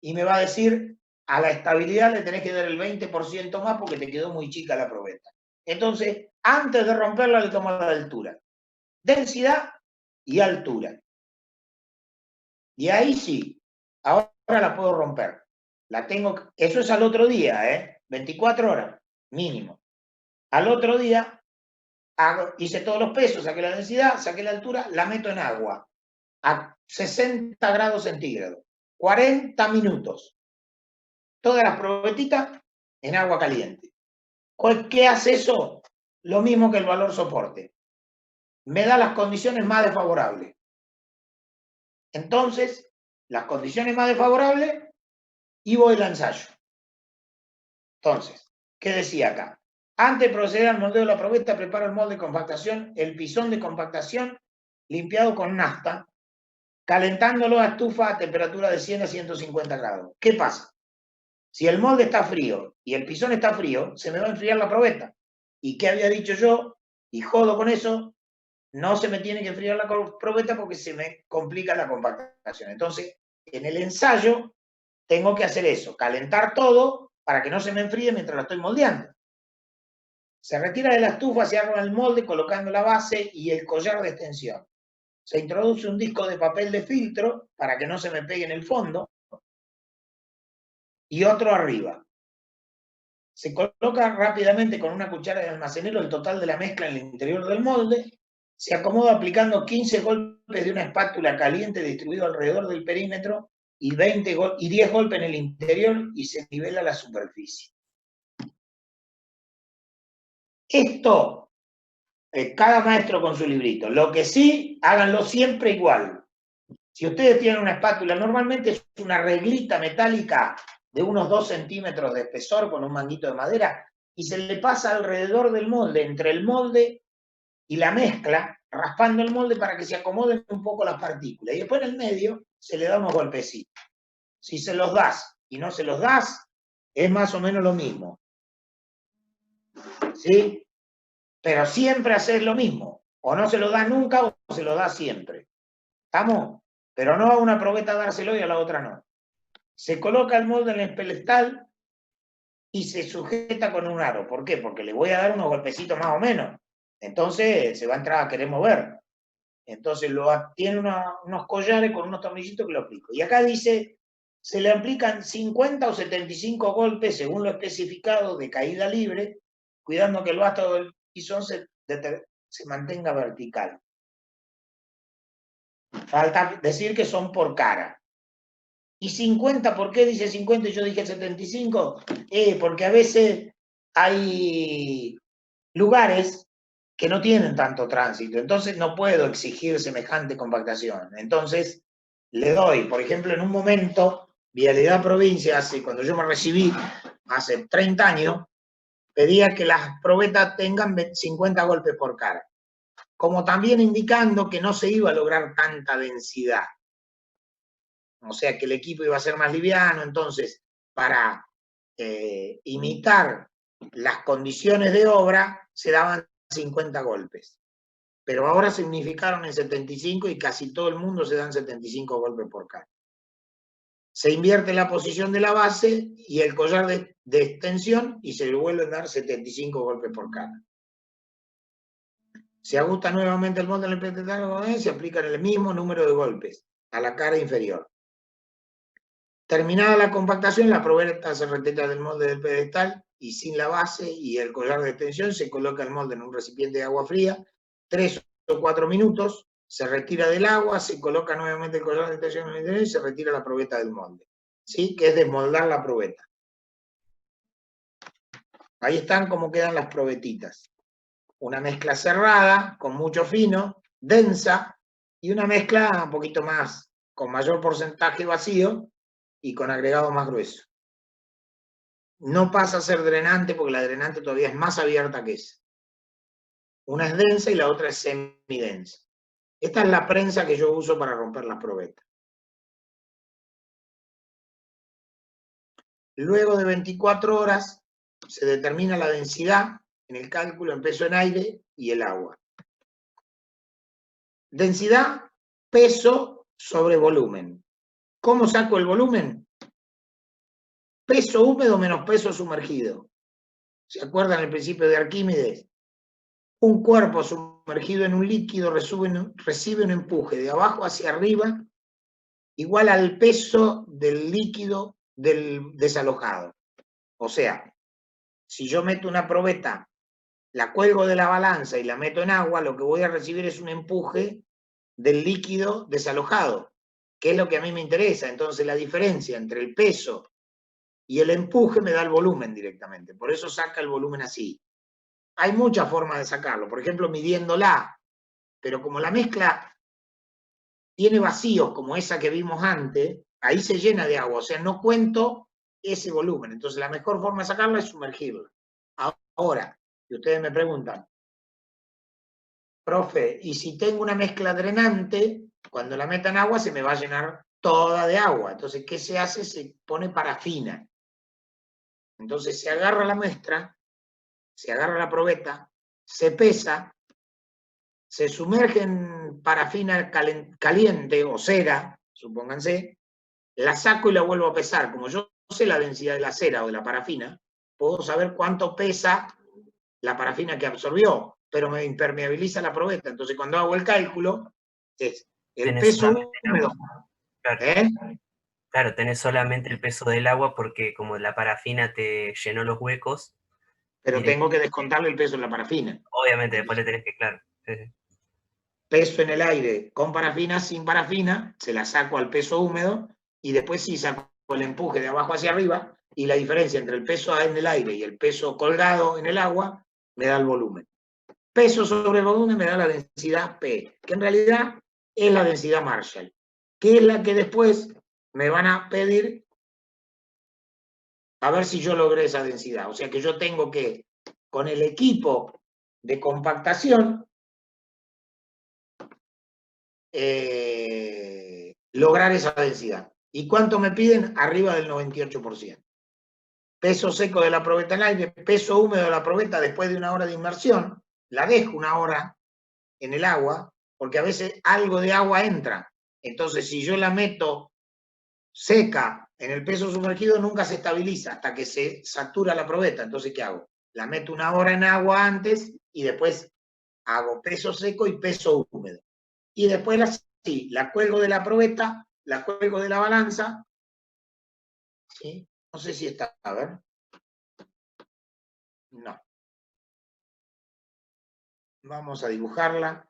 y me va a decir, a la estabilidad le tenés que dar el 20% más porque te quedó muy chica la probeta. Entonces, antes de romperla le tomo la altura. Densidad y altura. Y ahí sí, ahora la puedo romper. La tengo, eso es al otro día, 24 horas, mínimo. Al otro día hice todos los pesos, saqué la densidad, saqué la altura, la meto en agua a 60 grados centígrados, 40 minutos. Todas las probetitas en agua caliente. ¿Qué hace eso? Lo mismo que el valor soporte. Me da las condiciones más desfavorables. Entonces, las condiciones más desfavorables y voy al ensayo. Entonces, ¿qué decía acá? Antes de proceder al moldeo de la probeta, preparo el molde de compactación, el pisón de compactación limpiado con nafta, calentándolo a estufa a temperatura de 100 a 150 grados. ¿Qué pasa? Si el molde está frío y el pisón está frío, se me va a enfriar la probeta. ¿Y qué había dicho yo? Y jodo con eso, no se me tiene que enfriar la probeta porque se me complica la compactación. Entonces, en el ensayo, tengo que hacer eso, calentar todo para que no se me enfríe mientras la estoy moldeando. Se retira de la estufa, se arma el molde colocando la base y el collar de extensión. Se introduce un disco de papel de filtro para que no se me pegue en el fondo y otro arriba. Se coloca rápidamente con una cuchara de almacenero el total de la mezcla en el interior del molde. Se acomoda aplicando 15 golpes de una espátula caliente distribuido alrededor del perímetro y 10 golpes en el interior y se nivela la superficie. Esto, cada maestro con su librito. Lo que sí, háganlo siempre igual. Si ustedes tienen una espátula, normalmente es una reglita metálica de unos 2 centímetros de espesor con un manguito de madera y se le pasa alrededor del molde, entre el molde y la mezcla, raspando el molde para que se acomoden un poco las partículas. Y después en el medio se le da unos golpecitos. Si se los das y no se los das, es más o menos lo mismo. ¿Sí? Pero siempre hacer lo mismo. O no se lo da nunca o se lo da siempre. ¿Estamos? Pero no a una probeta dárselo y a la otra no. Se coloca el molde en el pedestal y se sujeta con un aro. ¿Por qué? Porque le voy a dar unos golpecitos más o menos. Entonces se va a entrar a querer mover. Entonces tiene unos collares con unos tornillitos que lo aplico. Y acá dice, se le aplican 50 o 75 golpes según lo especificado de caída libre, cuidando que el vástago del pisón se mantenga vertical. Falta decir que son por cara. ¿Y 50? ¿Por qué dice 50 y yo dije 75? Porque a veces hay lugares que no tienen tanto tránsito, entonces no puedo exigir semejante compactación. Entonces le doy, por ejemplo, en un momento, Vialidad Provincia, cuando yo me recibí hace 30 años, pedía que las probetas tengan 50 golpes por cara, como también indicando que no se iba a lograr tanta densidad. O sea que el equipo iba a ser más liviano, entonces para imitar las condiciones de obra se daban 50 golpes. Pero ahora se unificaron en 75 y casi todo el mundo se dan 75 golpes por cara. Se invierte la posición de la base y el collar de extensión y se le vuelven a dar 75 golpes por cara. Se ajusta nuevamente el molde en el pedestal y se aplican el mismo número de golpes a la cara inferior. Terminada la compactación, la probeta se retira del molde del pedestal y sin la base y el collar de extensión se coloca el molde en un recipiente de agua fría, 3 o 4 minutos, se retira del agua, se coloca nuevamente el collar de extensión en el interior y se retira la probeta del molde. ¿Sí? Que es desmoldar la probeta. Ahí están cómo quedan las probetitas. Una mezcla cerrada, con mucho fino, densa, y una mezcla un poquito más, con mayor porcentaje vacío, y con agregado más grueso. No pasa a ser drenante porque la drenante todavía es más abierta que esa. Una es densa y la otra es semidensa. Esta es la prensa que yo uso para romper las probetas. Luego de 24 horas se determina la densidad en el cálculo en peso en aire y el agua. Densidad, peso sobre volumen. ¿Cómo saco el volumen? Peso húmedo menos peso sumergido. ¿Se acuerdan el principio de Arquímedes? Un cuerpo sumergido en un líquido recibe un empuje de abajo hacia arriba igual al peso del líquido del desalojado. O sea, si yo meto una probeta la cuelgo de la balanza y la meto en agua, lo que voy a recibir es un empuje del líquido desalojado, que es lo que a mí me interesa. Entonces la diferencia entre el peso y el empuje me da el volumen directamente. Por eso saca el volumen así. Hay muchas formas de sacarlo, por ejemplo, midiéndola, pero como la mezcla tiene vacíos como esa que vimos antes, ahí se llena de agua, o sea, no cuento ese volumen. Entonces la mejor forma de sacarla es sumergirla. Ahora, si ustedes me preguntan, profe, y si tengo una mezcla drenante, cuando la meta en agua se me va a llenar toda de agua. Entonces, ¿qué se hace? Se pone parafina. Entonces se agarra la muestra, se agarra la probeta, se pesa, se sumerge en parafina caliente o cera, supónganse, la saco y la vuelvo a pesar. Como yo sé la densidad de la cera o de la parafina, puedo saber cuánto pesa la parafina que absorbió, pero me impermeabiliza la probeta. Entonces, cuando hago el cálculo, es el Tenés peso solamente el húmedo. agua. Claro. ¿Eh? Claro, tenés solamente el peso del agua porque como la parafina te llenó los huecos, Pero tengo que descontarle el peso en la parafina. obviamente después Entonces, le tenés que, claro. Sí. peso en el aire con parafina, sin parafina, se la saco al peso húmedo y después sí saco el empuje de abajo hacia arriba y la diferencia entre el peso en el aire y el peso colgado en el agua me da el volumen. Peso sobre volumen me da la densidad P, que en realidad es la densidad Marshall, que es la que después me van a pedir a ver si yo logré esa densidad. O sea que yo tengo que, con el equipo de compactación, lograr esa densidad. ¿Y cuánto me piden? Arriba del 98%. Peso seco de la probeta en el aire, peso húmedo de la probeta después de una hora de inmersión, la dejo una hora en el agua, porque a veces algo de agua entra. Entonces, si yo la meto seca en el peso sumergido, nunca se estabiliza hasta que se satura la probeta. Entonces, ¿qué hago? La meto una hora en agua antes y después hago peso seco y peso húmedo. Y después la cuelgo de la probeta, la cuelgo de la balanza. ¿Sí? No sé si está, a ver. No. Vamos a dibujarla.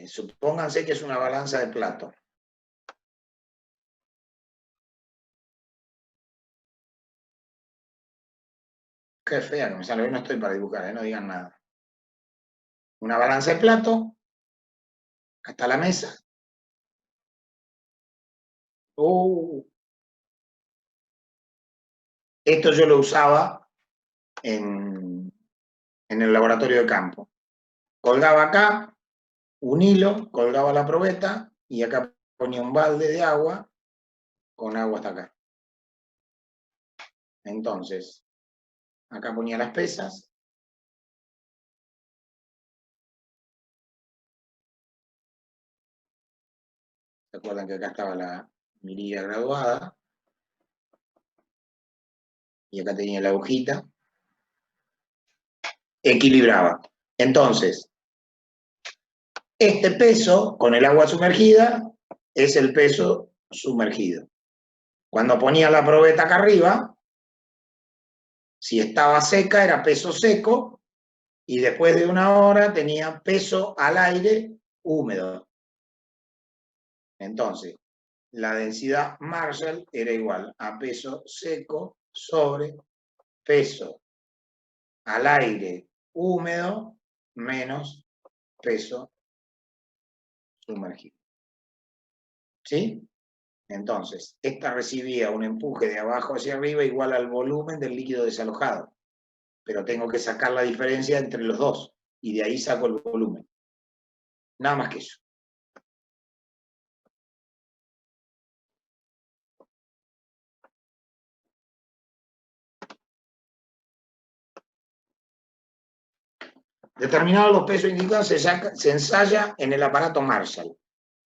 Supónganse que es una balanza de plato. Qué fea que me sale, hoy no estoy para dibujar, no digan nada. Una balanza de plato, hasta la mesa. Esto yo lo usaba en el laboratorio de campo. Colgaba acá un hilo, colgaba la probeta y acá ponía un balde de agua con agua hasta acá. Entonces, acá ponía las pesas. ¿Se acuerdan que acá estaba la mirilla graduada? Y acá tenía la agujita. Equilibraba. Entonces, este peso con el agua sumergida es el peso sumergido. Cuando ponía la probeta acá arriba, si estaba seca era peso seco y después de una hora tenía peso al aire húmedo. Entonces, la densidad Marshall era igual a peso seco sobre peso al aire húmedo menos peso sumergido. ¿Sí? Entonces, esta recibía un empuje de abajo hacia arriba igual al volumen del líquido desalojado. Pero tengo que sacar la diferencia entre los dos y de ahí saco el volumen. Nada más que eso. Determinados los pesos indicados se ensaya en el aparato Marshall.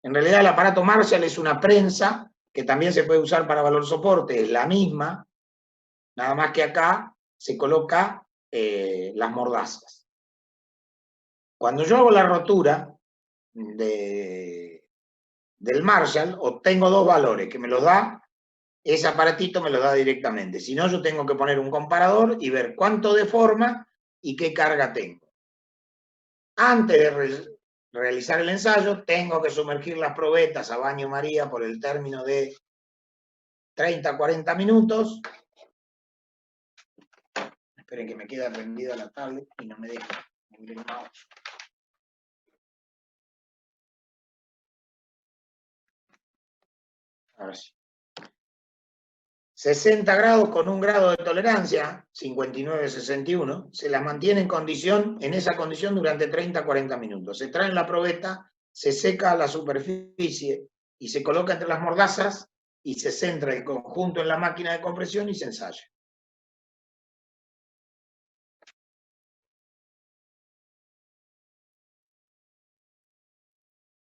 En realidad el aparato Marshall es una prensa que también se puede usar para valor soporte, es la misma, nada más que acá se coloca las mordazas. Cuando yo hago la rotura del Marshall, obtengo dos valores que me los da, ese aparatito me los da directamente. Si no, yo tengo que poner un comparador y ver cuánto deforma y qué carga tengo. Antes de realizar el ensayo, tengo que sumergir las probetas a baño María por el término de 30 a 40 minutos. Esperen que me quede prendida la tablet y no me deja mover el mouse. Ahora sí. 60 grados con un grado de tolerancia, 59-61, se las mantiene en esa condición durante 30 a 40 minutos. Se trae la probeta, se seca a la superficie y se coloca entre las mordazas y se centra el conjunto en la máquina de compresión y se ensaya.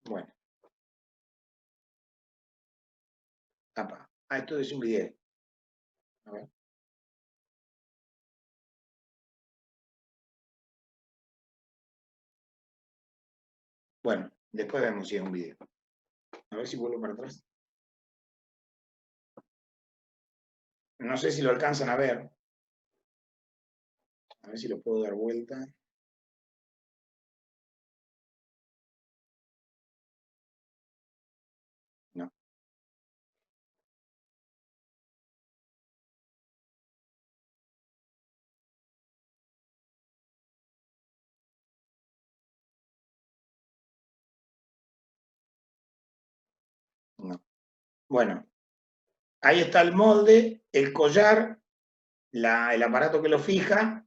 Bueno. Esto es un video. A ver. Bueno, después vemos si es un video. A ver si vuelvo para atrás. No sé si lo alcanzan a ver. A ver si lo puedo dar vuelta. No. No. Bueno, ahí está el molde, el collar, el aparato que lo fija,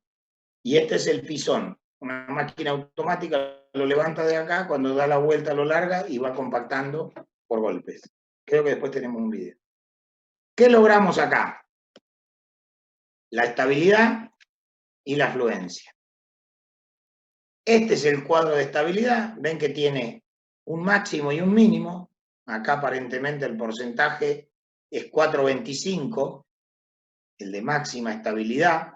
y este es el pisón. Una máquina automática lo levanta de acá, cuando da la vuelta lo larga y va compactando por golpes. Creo que después tenemos un video. ¿Qué logramos acá? La estabilidad y la fluencia. Este es el cuadro de estabilidad. Ven que tiene un máximo y un mínimo. Acá aparentemente el porcentaje es 4,25, el de máxima estabilidad.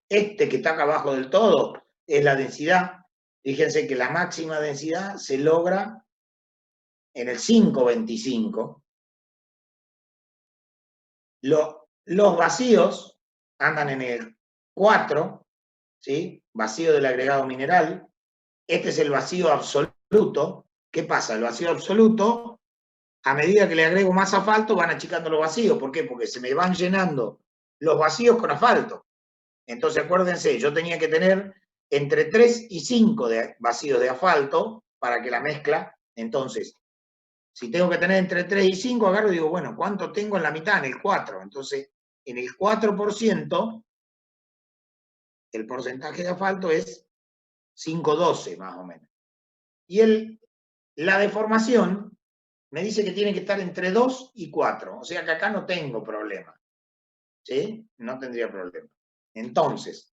Este que está acá abajo del todo es la densidad. Fíjense que la máxima densidad se logra en el 5,25. Los vacíos andan en el 4, ¿sí? Vacío del agregado mineral. Este es el vacío absoluto. ¿Qué pasa? El vacío absoluto, a medida que le agrego más asfalto, van achicando los vacíos. ¿Por qué? Porque se me van llenando los vacíos con asfalto. Entonces, acuérdense, yo tenía que tener entre 3 y 5 de vacíos de asfalto para que la mezcla. Entonces, si tengo que tener entre 3 y 5, agarro y digo, bueno, ¿cuánto tengo en la mitad? En el 4. Entonces, en el 4%, el porcentaje de asfalto es 5,12 más o menos. Y la deformación me dice que tiene que estar entre 2 y 4. O sea que acá no tengo problema. ¿Sí? No tendría problema. Entonces,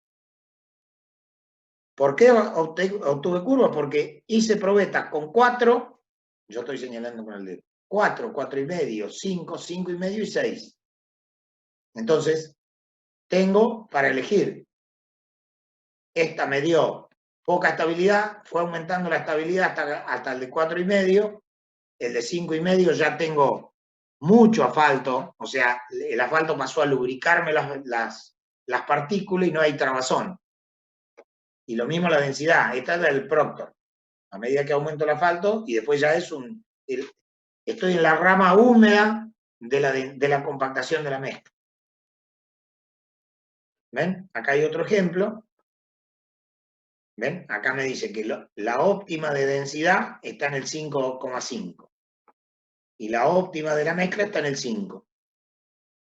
¿por qué obtuve curva? Porque hice probetas con 4, yo estoy señalando con el dedo, 4, 4,5, 5, 5,5 y 6. Entonces, tengo para elegir. Esta me dio poca estabilidad, fue aumentando la estabilidad hasta el de 4,5, el de 5,5 ya tengo mucho asfalto, o sea, el asfalto pasó a lubricarme las partículas y no hay trabazón. Y lo mismo la densidad, esta es la del Proctor. A medida que aumento el asfalto, y después ya es estoy en la rama húmeda de la compactación de la mezcla. ¿Ven? Acá hay otro ejemplo. ¿Ven? Acá me dice que la óptima de densidad está en el 5,5. Y la óptima de la mezcla está en el 5.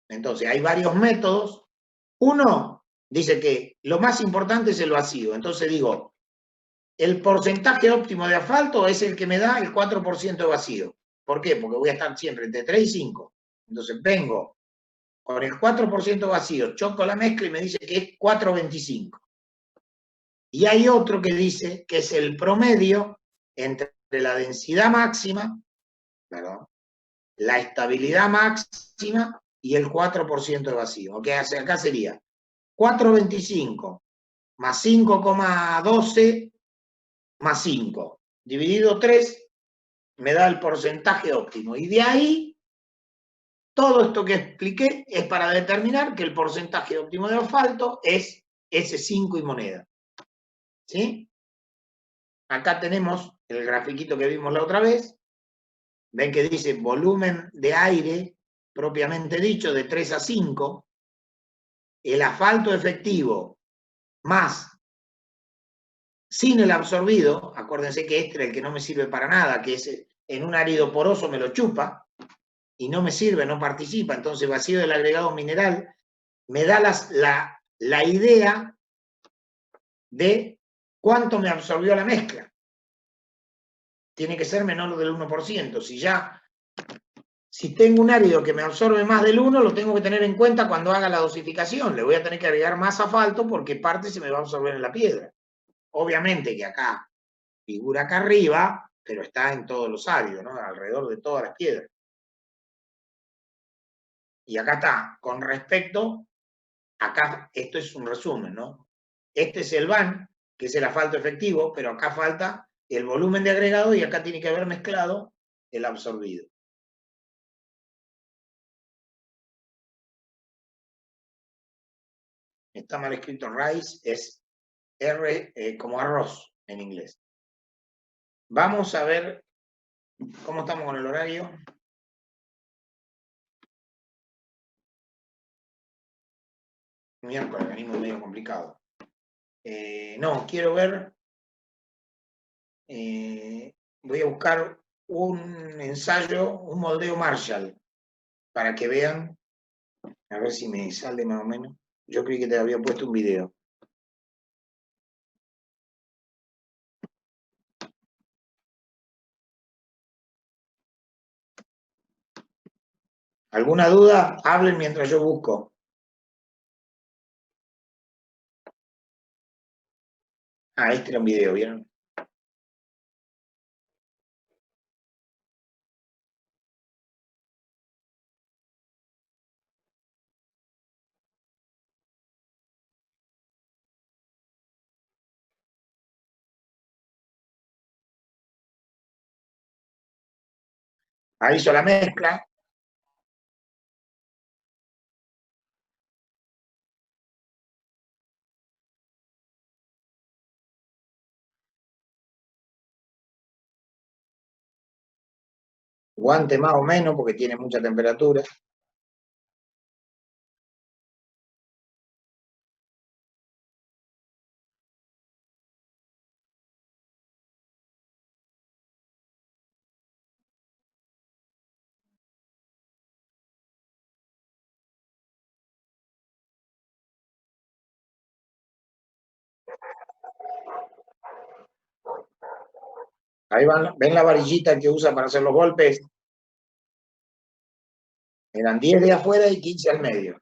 Entonces, hay varios métodos. Uno dice que lo más importante es el vacío. Entonces digo, el porcentaje óptimo de asfalto es el que me da el 4% de vacío. ¿Por qué? Porque voy a estar siempre entre 3 y 5. Entonces vengo con el 4% vacío, choco la mezcla y me dice que es 4,25. Y hay otro que dice que es el promedio entre la densidad máxima, perdón, la estabilidad máxima y el 4% de vacío. ¿Ok? Acá sería 4,25 más 5,12 más 5 dividido 3 me da el porcentaje óptimo. Y de ahí, todo esto que expliqué es para determinar que el porcentaje óptimo de asfalto es S5 y moneda. ¿Sí? Acá tenemos el grafiquito que vimos la otra vez. Ven que dice volumen de aire, propiamente dicho, de 3 a 5. El asfalto efectivo más sin el absorbido, acuérdense que este es el que no me sirve para nada, que es en un árido poroso me lo chupa y no me sirve, no participa, entonces vacío del agregado mineral me da la idea de cuánto me absorbió la mezcla. Tiene que ser menor del 1%. Si tengo un árido que me absorbe más del 1, lo tengo que tener en cuenta cuando haga la dosificación. Le voy a tener que agregar más asfalto porque parte se me va a absorber en la piedra. Obviamente que acá figura acá arriba, pero está en todos los áridos, ¿no? Alrededor de todas las piedras. Y acá está, con respecto, acá, esto es un resumen, ¿no? Este es el VAN, que es el asfalto efectivo, pero acá falta el volumen de agregado y acá tiene que haber mezclado el absorbido. Está mal escrito rice, es R como arroz en inglés. Vamos a ver cómo estamos con el horario. Miércoles, venimos medio complicado. No, quiero ver. Voy a buscar un ensayo, un moldeo Marshall, para que vean, a ver si me sale más o menos. Yo creí que te había puesto un video. ¿Alguna duda? Hablen mientras yo busco. Ah, este era un video, ¿vieron? Ahí hizo la mezcla. Guante más o menos porque tiene mucha temperatura. Ahí van, ven la varillita que usa para hacer los golpes. Eran 10 de afuera y 15 al medio.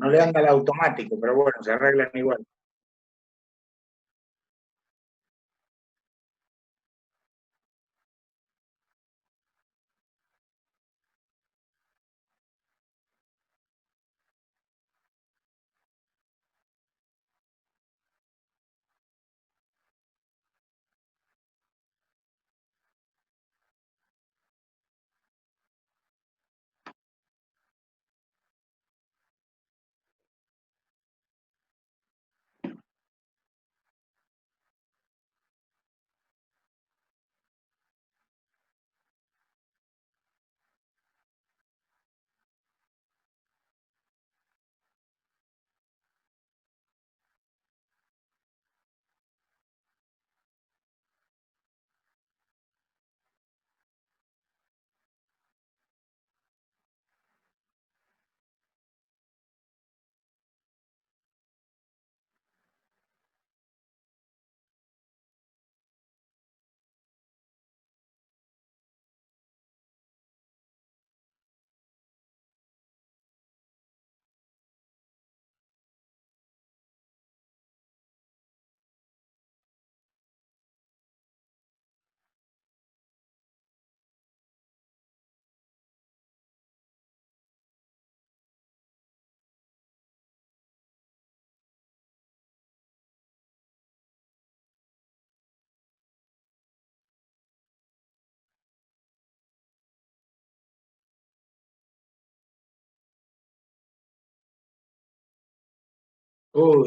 No le anda el automático, pero bueno, se arreglan igual.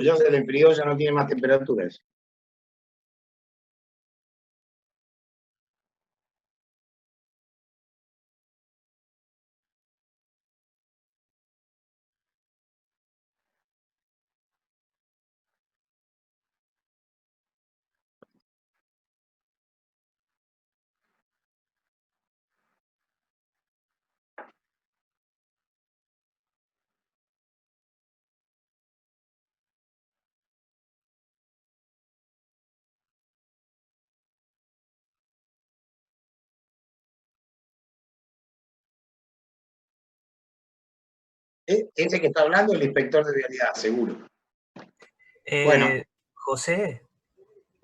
Ya se le enfrió, ya no tiene más temperaturas. Ese que está hablando es el inspector de vialidad, seguro. Bueno, José,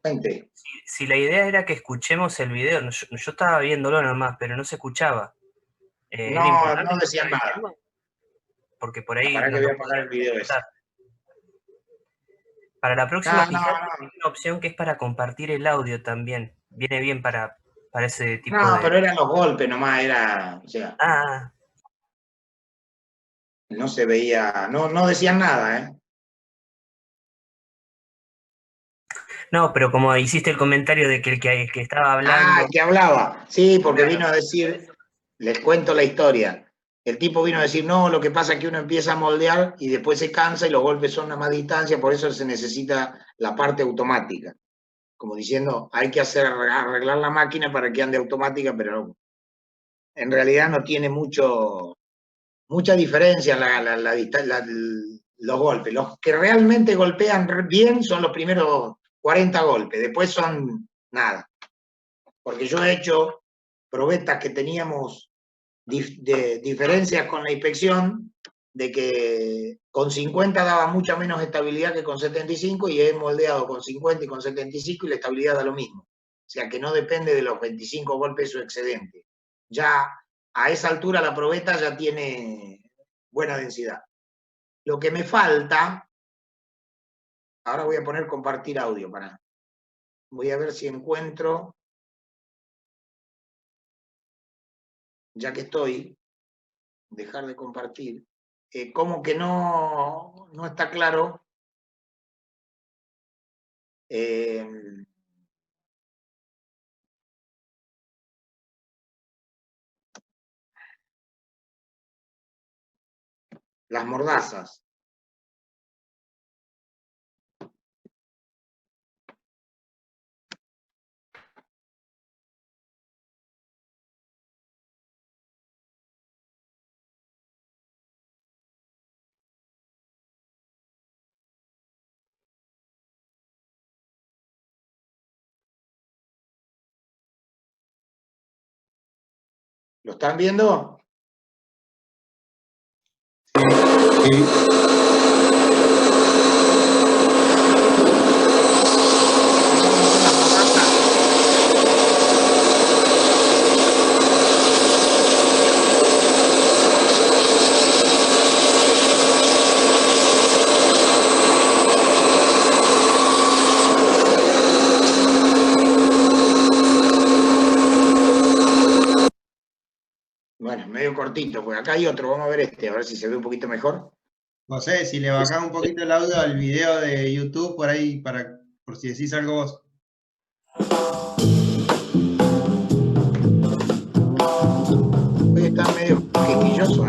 gente. si la idea era que escuchemos el video, yo estaba viéndolo nomás, pero no se escuchaba. ¿Era No importante decían escuchar el nada. tema? Porque por ahí Para que nos voy lo a apagar podrían el video ese. comentar. Para la próxima, No, fíjate que hay una opción que es para compartir el audio también. Viene bien para ese tipo no, de... pero eran los golpes nomás, o sea, Ah, no se veía, no decían nada, ¿eh? no, pero como hiciste el comentario de que el que estaba Ah, hablando... el que hablaba. Sí, porque Claro, vino a decir, les cuento la historia. El tipo vino a decir, no, lo que pasa es que uno empieza a moldear y después se cansa y los golpes son a más distancia, por eso se necesita la parte automática. Como diciendo, hay que arreglar la máquina para que ande automática, pero en realidad no tiene mucha diferencia los golpes. Los que realmente golpean bien son los primeros 40 golpes, después son nada. Porque yo he hecho probetas que teníamos de diferencias con la inspección, de que con 50 daba mucha menos estabilidad que con 75 y he moldeado con 50 y con 75 y la estabilidad da lo mismo. O sea que no depende de los 25 golpes o excedente. Ya a esa altura la probeta ya tiene buena densidad. Lo que me falta, ahora voy a poner compartir audio voy a ver si encuentro, ya que estoy, dejar de compartir, como que no está claro eh, las mordazas. ¿Lo están viendo? Sí. medio cortito, pues acá hay otro, vamos a ver este, a ver si se ve un poquito mejor. José, si le bajás un poquito el audio al video de YouTube, por ahí, por si decís algo vos. Hoy está medio quisquilloso,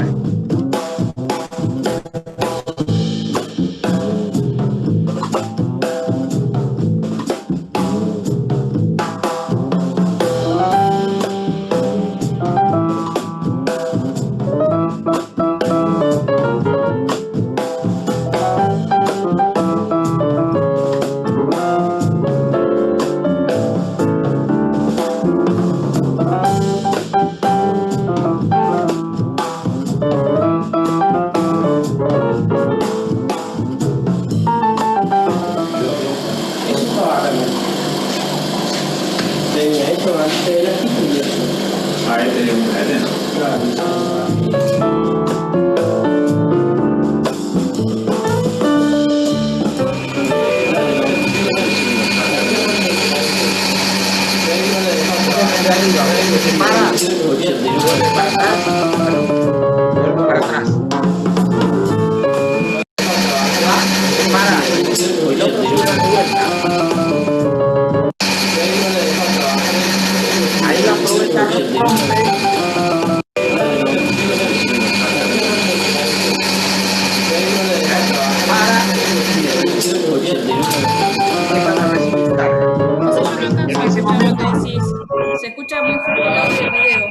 Se escucha muy fuerte el audio del video.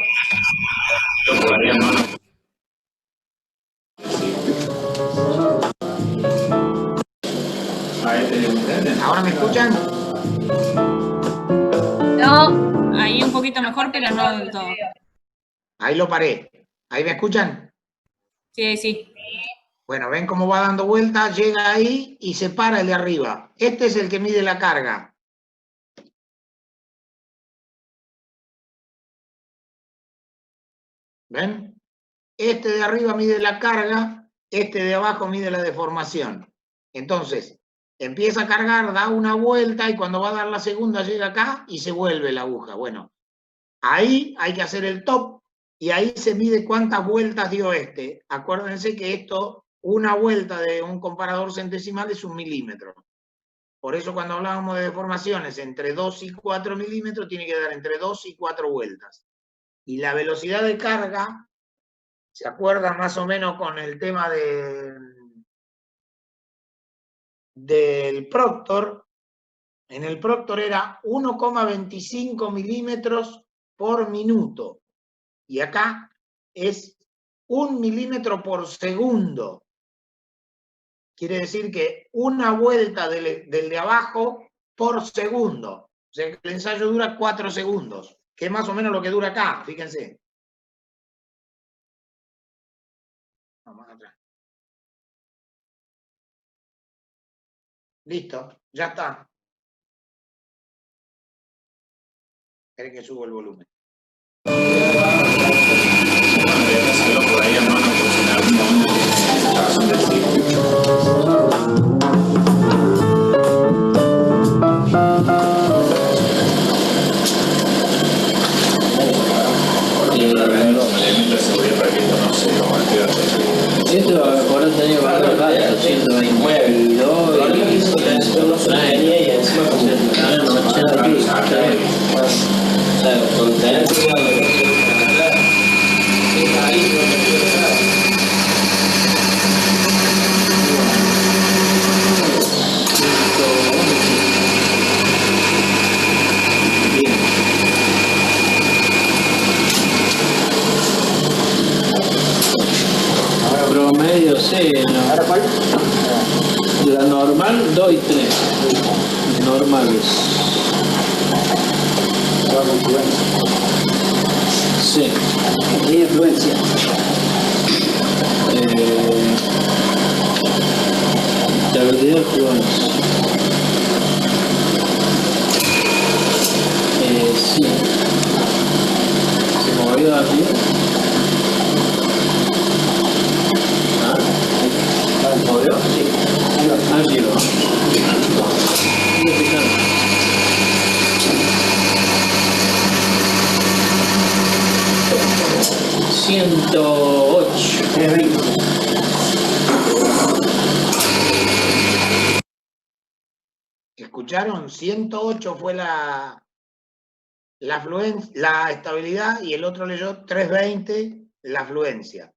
¿Ahora me escuchan? No, ahí un poquito mejor, pero no del todo. Ahí lo paré. ¿Ahí me escuchan? Sí, sí. Bueno, ven cómo va dando vueltas, llega ahí y se para el de arriba. Este es el que mide la carga. ¿Ven? Este de arriba mide la carga, este de abajo mide la deformación. Entonces, empieza a cargar, da una vuelta y cuando va a dar la segunda llega acá y se vuelve la aguja. Bueno, ahí hay que hacer el top y ahí se mide cuántas vueltas dio este. Acuérdense que esto, una vuelta de un comparador centesimal es 1 milímetro. Por eso cuando hablábamos de deformaciones entre 2 y 4 milímetros tiene que dar entre 2 y 4 vueltas. Y la velocidad de carga, ¿se acuerdan más o menos con el tema del Proctor? En el Proctor era 1,25 milímetros por minuto. Y acá es 1 milímetro por segundo. Quiere decir que una vuelta del de abajo por segundo. O sea que el ensayo dura 4 segundos, que es más o menos lo que dura acá, fíjense. Vamos atrás. Listo, ya está. Esperen que subo el volumen. Esto por otro año va a dar 122 y encima promedio C, ¿no? ¿Ahora cuál? La normal 2 y 3. Normales. Sí. ¿Qué influencia? Estabilidad de influencia. Sí. ¿Se movió aquí? ¿Movió? Sí. Aquí va. 100 108. 320. ¿Escucharon? 108 fue la estabilidad y el otro leyó 320 la fluencia.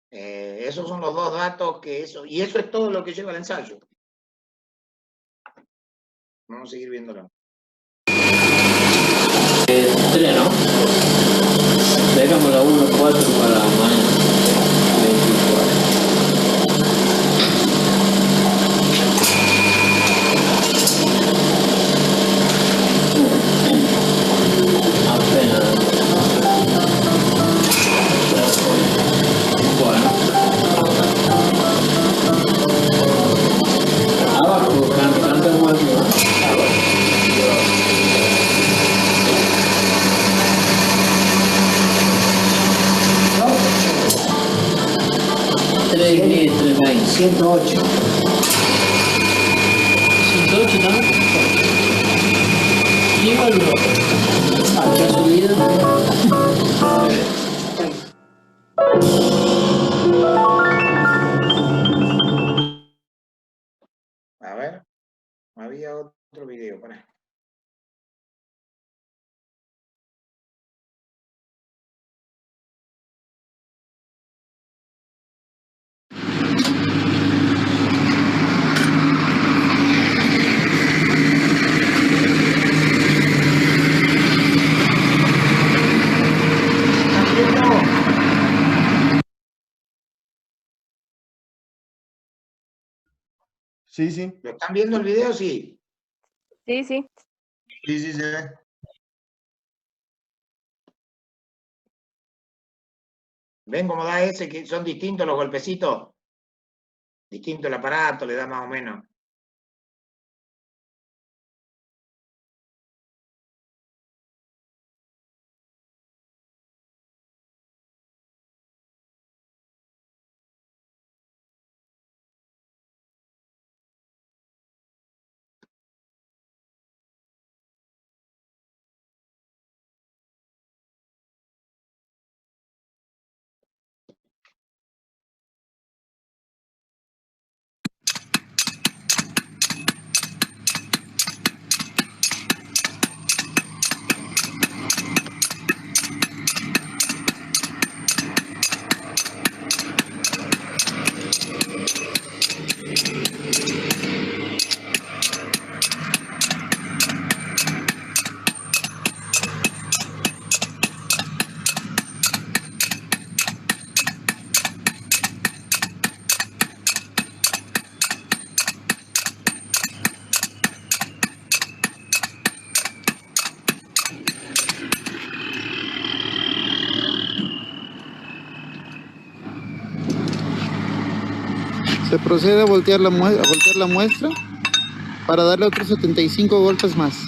Esos son los dos datos y eso es todo lo que lleva el ensayo. Vamos a seguir viéndolo. 3, ¿no? Dejamos la 1.4 para mañana. 24. Apenas. Bueno. Abajo, canta un buen tema. Tres 320. 108. 108 también. Y vuelvo. Acá subida. A ver, había otro video, pará. ¿Están viendo? Sí, sí. ¿Lo están viendo el video? Sí. Sí, sí. Sí, sí, se ve. ¿Ven cómo da ese? Que son distintos los golpecitos. Distinto el aparato, le da más o menos. Se procede a voltear la muestra para darle otros 75 golpes más.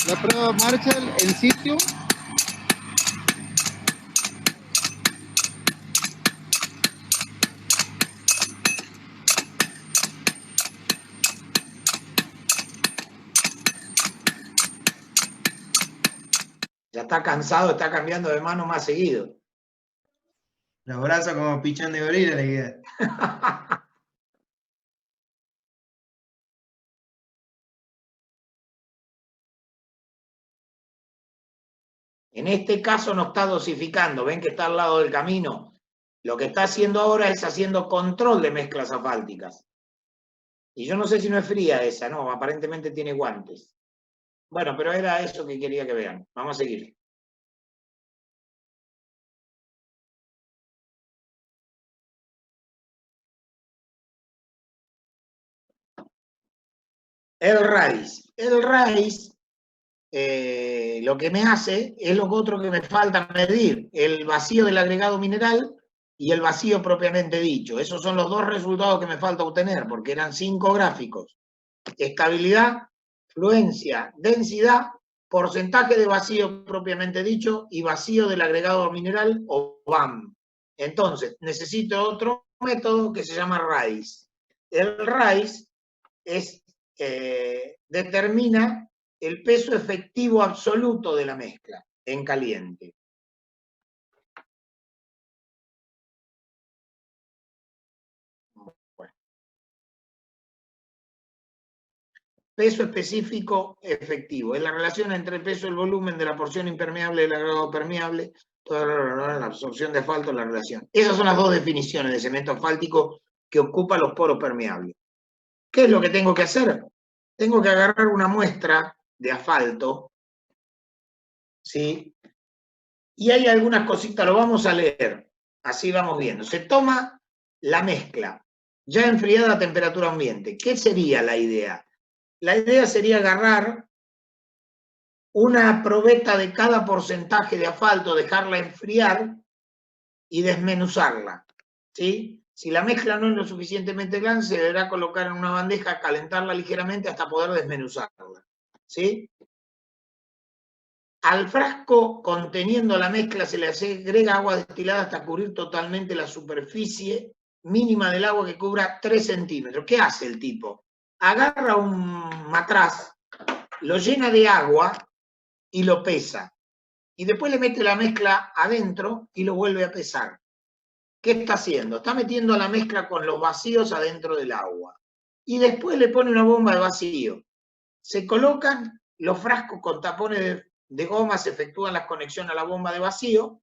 La prueba Marshall en sitio. Ya está cansado, está cambiando de mano más seguido. Los brazos como pichón de gorila le queda. En este caso no está dosificando, ven que está al lado del camino. Lo que está haciendo ahora es haciendo control de mezclas asfálticas. Y yo no sé si no es fría esa, no, aparentemente tiene guantes. Bueno, pero era eso que quería que vean. Vamos a seguir. El RAIS. El RAIS lo que me hace es lo otro que me falta medir, el vacío del agregado mineral y el vacío propiamente dicho. Esos son los dos resultados que me falta obtener, porque eran 5 gráficos. Estabilidad, fluencia, densidad, porcentaje de vacío propiamente dicho y vacío del agregado mineral o VAM. Entonces, necesito otro método que se llama RAIS. El RAIS determina el peso efectivo absoluto de la mezcla en caliente. Bueno. Peso específico efectivo. Es la relación entre el peso y el volumen de la porción impermeable y el agregado permeable, toda la absorción de asfalto, la relación. Esas son las dos definiciones de cemento asfáltico que ocupa los poros permeables. ¿Qué es lo que tengo que hacer? Tengo que agarrar una muestra de asfalto, ¿sí? Y hay algunas cositas, lo vamos a leer, así vamos viendo. Se toma la mezcla, ya enfriada a temperatura ambiente. ¿Qué sería la idea? La idea sería agarrar una probeta de cada porcentaje de asfalto, dejarla enfriar y desmenuzarla, ¿sí? Si la mezcla no es lo suficientemente grande, se deberá colocar en una bandeja, calentarla ligeramente hasta poder desmenuzarla, ¿sí? Al frasco conteniendo la mezcla se le agrega agua destilada hasta cubrir totalmente la superficie mínima del agua, que cubra 3 centímetros. ¿Qué hace el tipo? Agarra un matraz, lo llena de agua y lo pesa. Y después le mete la mezcla adentro y lo vuelve a pesar. ¿Qué está haciendo? Está metiendo la mezcla con los vacíos adentro del agua. Y después le pone una bomba de vacío. Se colocan los frascos con tapones de goma, se efectúan las conexiones a la bomba de vacío.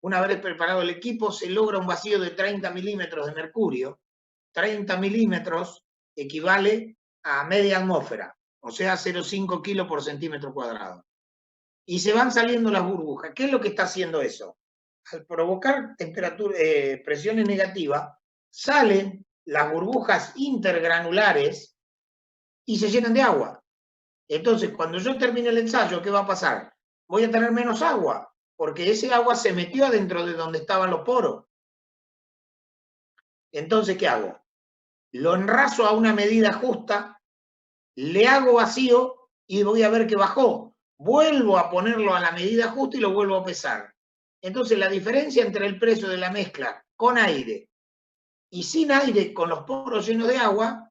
Una vez preparado el equipo, se logra un vacío de 30 milímetros de mercurio. 30 milímetros equivale a media atmósfera, o sea, 0,5 kilos por centímetro cuadrado. Y se van saliendo las burbujas. ¿Qué es lo que está haciendo eso? Al provocar presiones negativas, salen las burbujas intergranulares y se llenan de agua. Entonces, cuando yo termine el ensayo, ¿qué va a pasar? Voy a tener menos agua, porque ese agua se metió adentro de donde estaban los poros. Entonces, ¿qué hago? Lo enraso a una medida justa, le hago vacío y voy a ver que bajó. Vuelvo a ponerlo a la medida justa y lo vuelvo a pesar. Entonces, la diferencia entre el precio de la mezcla con aire y sin aire, con los poros llenos de agua,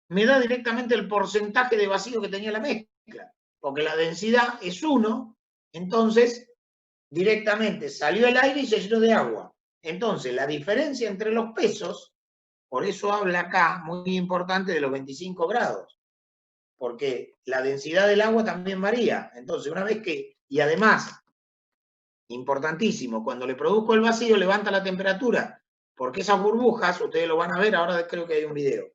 me da directamente el porcentaje de vacío que tenía la mezcla, porque la densidad es 1, entonces directamente salió el aire y se llenó de agua. Entonces, la diferencia entre los pesos, por eso habla acá, muy importante, de los 25 grados, porque la densidad del agua también varía. Entonces, una vez que, y además, importantísimo, cuando le produzco el vacío, levanta la temperatura, porque esas burbujas, ustedes lo van a ver, ahora creo que hay un video,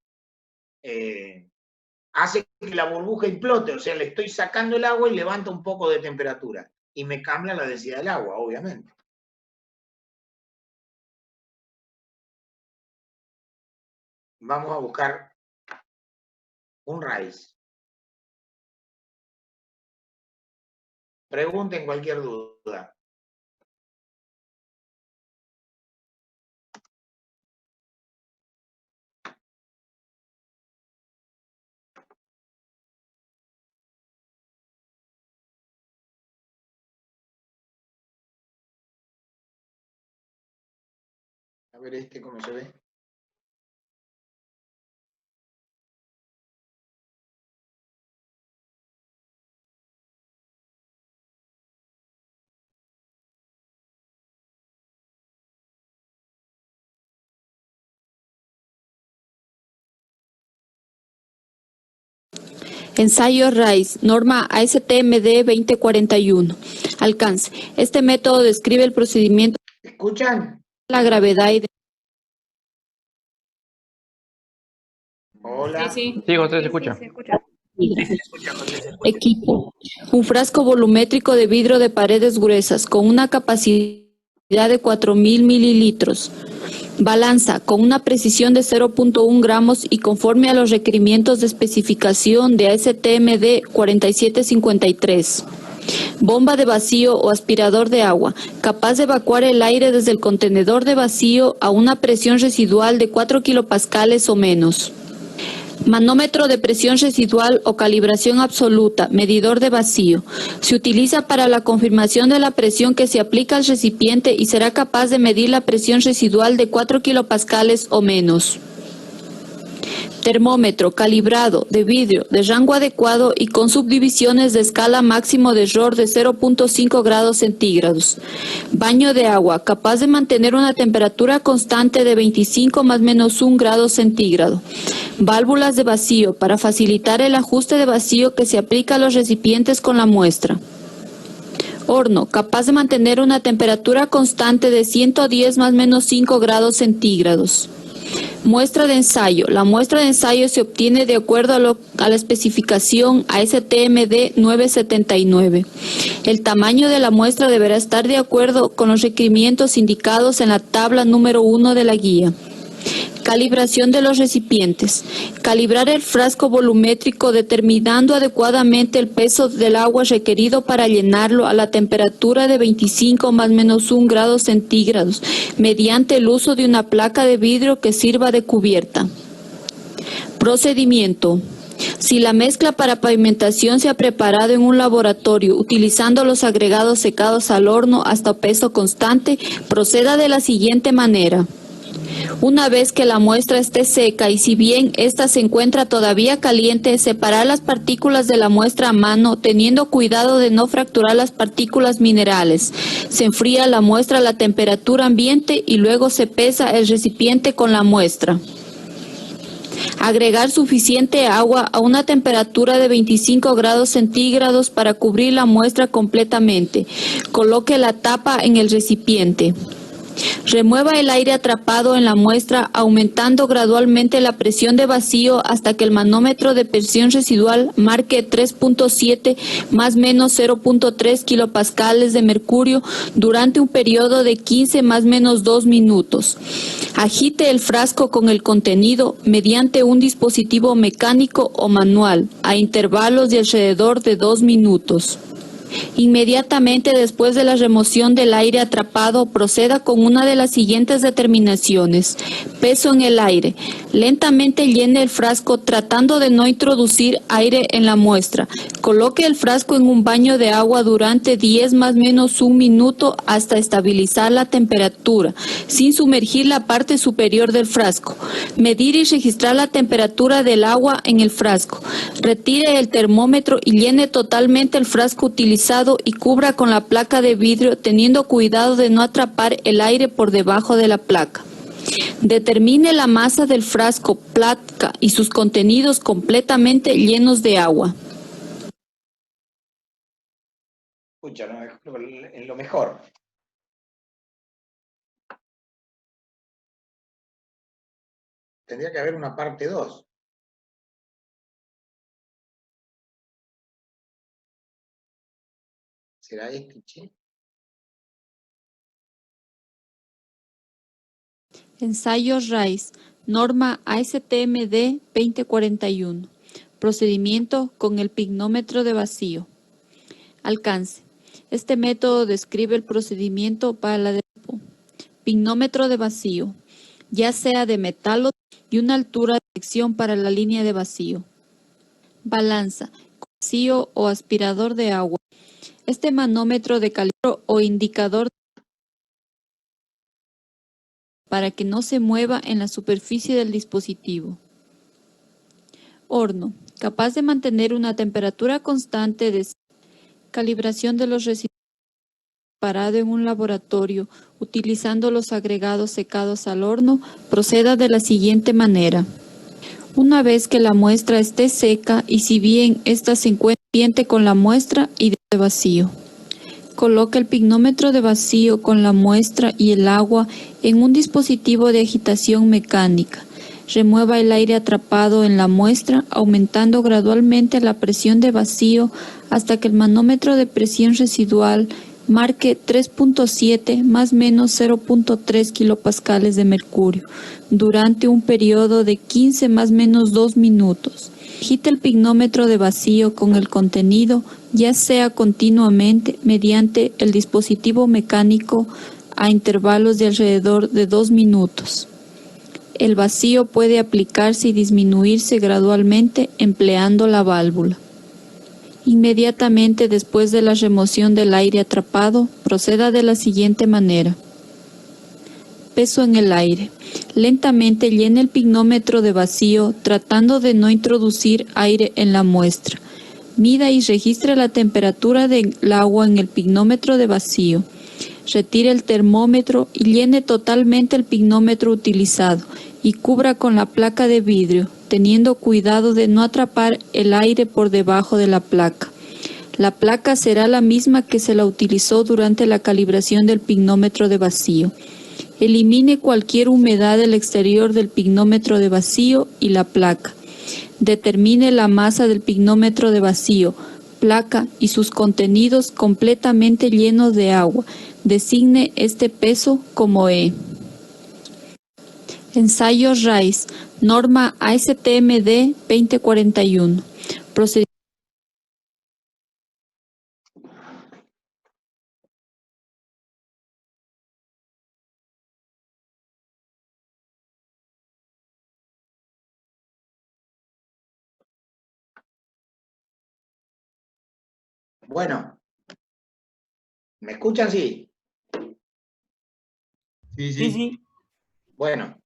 hace que la burbuja implote, o sea, le estoy sacando el agua y levanta un poco de temperatura, y me cambia la densidad del agua, obviamente. Vamos a buscar un RAIS. Pregunten cualquier duda. A ver cómo se ve. Ensayo RAIS, norma ASTM-D 2041. Alcance. Este método describe el procedimiento ¿Escuchan? de la gravedad y de... Hola. Sí, Sí, José, se escucha. se escucha. Sí, se escucha, José, se escucha. Equipo. Un frasco volumétrico de vidrio de paredes gruesas con una capacidad de 4.000 mililitros. Balanza con una precisión de 0.1 gramos y conforme a los requerimientos de especificación de ASTM-D 4753. Bomba de vacío o aspirador de agua, capaz de evacuar el aire desde el contenedor de vacío a una presión residual de 4 kilopascales o menos. Manómetro de presión residual o calibración absoluta, medidor de vacío. Se utiliza para la confirmación de la presión que se aplica al recipiente y será capaz de medir la presión residual de 4 kilopascales o menos. Termómetro calibrado de vidrio de rango adecuado y con subdivisiones de escala máximo de error de 0.5 grados centígrados. Baño de agua capaz de mantener una temperatura constante de 25 más menos 1 grado centígrado. Válvulas de vacío para facilitar el ajuste de vacío que se aplica a los recipientes con la muestra. Horno capaz de mantener una temperatura constante de 110 más menos 5 grados centígrados. Muestra de ensayo. La muestra de ensayo se obtiene de acuerdo a la especificación ASTM-D 979. El tamaño de la muestra deberá estar de acuerdo con los requerimientos indicados en la tabla número 1 de la guía. Calibración de los recipientes. Calibrar el frasco volumétrico determinando adecuadamente el peso del agua requerido para llenarlo a la temperatura de 25 más menos 1 grado centígrados mediante el uso de una placa de vidrio que sirva de cubierta. Procedimiento. Si la mezcla para pavimentación se ha preparado en un laboratorio utilizando los agregados secados al horno hasta peso constante, proceda de la siguiente manera. Una vez que la muestra esté seca y si bien ésta se encuentra todavía caliente, separar las partículas de la muestra a mano, teniendo cuidado de no fracturar las partículas minerales. Se enfría la muestra a la temperatura ambiente y luego se pesa el recipiente con la muestra. Agregar suficiente agua a una temperatura de 25 grados centígrados para cubrir la muestra completamente. Coloque la tapa en el recipiente. Remueva el aire atrapado en la muestra aumentando gradualmente la presión de vacío hasta que el manómetro de presión residual marque 3.7 más menos 0.3 kilopascales de mercurio durante un periodo de 15 más menos 2 minutos. Agite el frasco con el contenido mediante un dispositivo mecánico o manual a intervalos de alrededor de 2 minutos. Inmediatamente después de la remoción del aire atrapado, proceda con una de las siguientes determinaciones. Peso en el aire. Lentamente llene el frasco tratando de no introducir aire en la muestra. Coloque el frasco en un baño de agua durante 10 más menos 1 minuto hasta estabilizar la temperatura, sin sumergir la parte superior del frasco. Medir y registrar la temperatura del agua en el frasco. Retire el termómetro y llene totalmente el frasco utilizado y cubra con la placa de vidrio teniendo cuidado de no atrapar el aire por debajo de la placa. Determine la masa del frasco, placa y sus contenidos completamente llenos de agua. Escucha, en lo mejor. Tendría que haber una parte 2. ¿Será este, che? Ensayo RAIS, norma ASTM-D 2041. Procedimiento con el pignómetro de vacío. Alcance. Este método describe el procedimiento para la pignómetro de vacío, ya sea de metal o y una altura de detección para la línea de vacío. Balanza, vacío o aspirador de agua. Este manómetro de calibre o indicador para que no se mueva en la superficie del dispositivo. Horno, capaz de mantener una temperatura constante de calibración de los recipientes preparado en un laboratorio utilizando los agregados secados al horno, proceda de la siguiente manera. Una vez que la muestra esté seca y si bien ésta se encuentra ambiente con la muestra y de vacío. Coloque el pignómetro de vacío con la muestra y el agua en un dispositivo de agitación mecánica. Remueva el aire atrapado en la muestra, aumentando gradualmente la presión de vacío hasta que el manómetro de presión residual marque 3.7 más menos 0.3 kilopascales de mercurio durante un periodo de 15 más menos 2 minutos. Agite el pignómetro de vacío con el contenido, ya sea continuamente mediante el dispositivo mecánico a intervalos de alrededor de 2 minutos. El vacío puede aplicarse y disminuirse gradualmente empleando la válvula. Inmediatamente después de la remoción del aire atrapado, proceda de la siguiente manera. Peso en el aire. Lentamente llene el pignómetro de vacío tratando de no introducir aire en la muestra. Mida y registre la temperatura del agua en el pignómetro de vacío. Retire el termómetro y llene totalmente el pignómetro utilizado y cubra con la placa de vidrio, teniendo cuidado de no atrapar el aire por debajo de la placa. La placa será la misma que se la utilizó durante la calibración del pignómetro de vacío. Elimine cualquier humedad del exterior del pignómetro de vacío y la placa. Determine la masa del pignómetro de vacío, placa y sus contenidos completamente llenos de agua. Designe este peso como E. Ensayo RAIS, norma ASTM-D 2041. Bueno, ¿me escuchan? Sí. Sí. Bueno,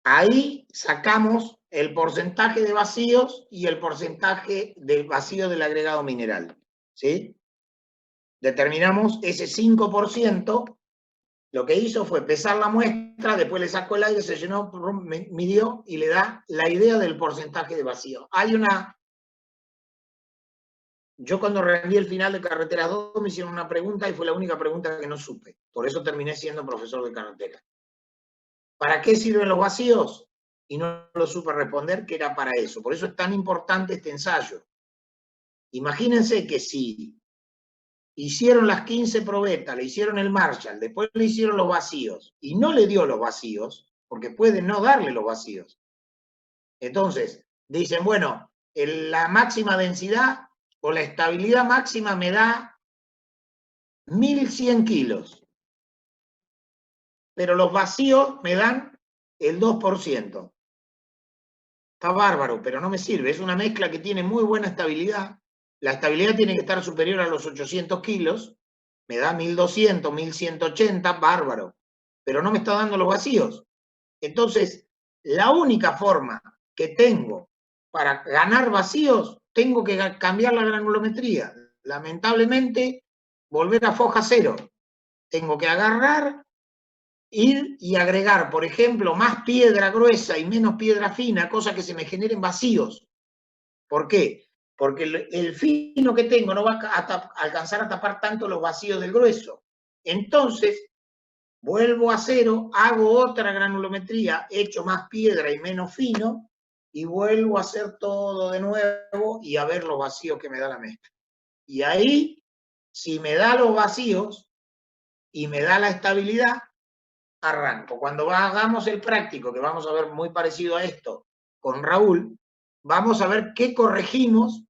ahí sacamos el porcentaje de vacíos y el porcentaje de vacío del agregado mineral, ¿sí? Determinamos ese 5%, lo que hizo fue pesar la muestra, después le sacó el aire, se llenó, midió y le da la idea del porcentaje de vacío. Yo cuando rendí el final de Carreteras 2 me hicieron una pregunta y fue la única pregunta que no supe. Por eso terminé siendo profesor de carretera. ¿Para qué sirven los vacíos? Y no lo supe responder que era para eso. Por eso es tan importante este ensayo. Imagínense que si hicieron las 15 probetas, le hicieron el Marshall, después le hicieron los vacíos y no le dio los vacíos, porque puede no darle los vacíos. Entonces, dicen, bueno, la máxima densidad o la estabilidad máxima me da 1100 kilos, pero los vacíos me dan el 2%. Está bárbaro, pero no me sirve. Es una mezcla que tiene muy buena estabilidad. La estabilidad tiene que estar superior a los 800 kilos. Me da 1200, 1180, bárbaro. Pero no me está dando los vacíos. Entonces, la única forma que tengo para ganar vacíos, tengo que cambiar la granulometría. Lamentablemente, volver a foja cero. Tengo que agarrar, ir y agregar, por ejemplo, más piedra gruesa y menos piedra fina, cosa que se me generen vacíos. ¿Por qué? Porque el fino que tengo no va a alcanzar a tapar tanto los vacíos del grueso. Entonces, vuelvo a cero, hago otra granulometría, echo más piedra y menos fino, y vuelvo a hacer todo de nuevo y a ver los vacíos que me da la mezcla. Y ahí, si me da los vacíos y me da la estabilidad, arranco. Cuando hagamos el práctico, que vamos a ver muy parecido a esto con Raúl, vamos a ver qué corregimos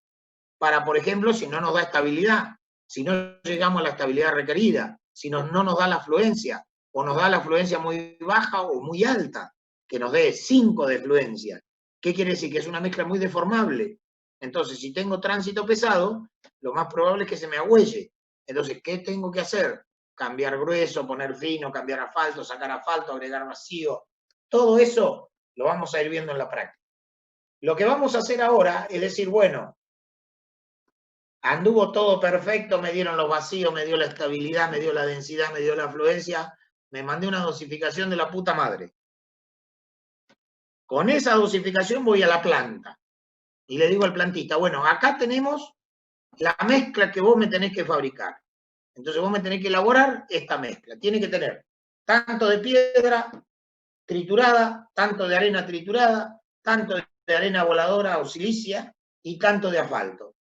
para, por ejemplo, si no nos da estabilidad, si no llegamos a la estabilidad requerida, si no nos da la afluencia, o nos da la afluencia muy baja o muy alta, que nos dé 5 de fluencia. ¿Qué quiere decir? Que es una mezcla muy deformable. Entonces, si tengo tránsito pesado, lo más probable es que se me agüelle. Entonces, ¿qué tengo que hacer? Cambiar grueso, poner fino, cambiar asfalto, sacar asfalto, agregar vacío. Todo eso lo vamos a ir viendo en la práctica. Lo que vamos a hacer ahora es decir, bueno, anduvo todo perfecto, me dieron los vacíos, me dio la estabilidad, me dio la densidad, me dio la afluencia, me mandé una dosificación de la puta madre. Con esa dosificación voy a la planta y le digo al plantista, bueno, acá tenemos la mezcla que vos me tenés que fabricar. Entonces vos me tenés que elaborar esta mezcla. Tiene que tener tanto de piedra triturada, tanto de arena triturada, tanto de arena voladora o silicia y tanto de asfalto.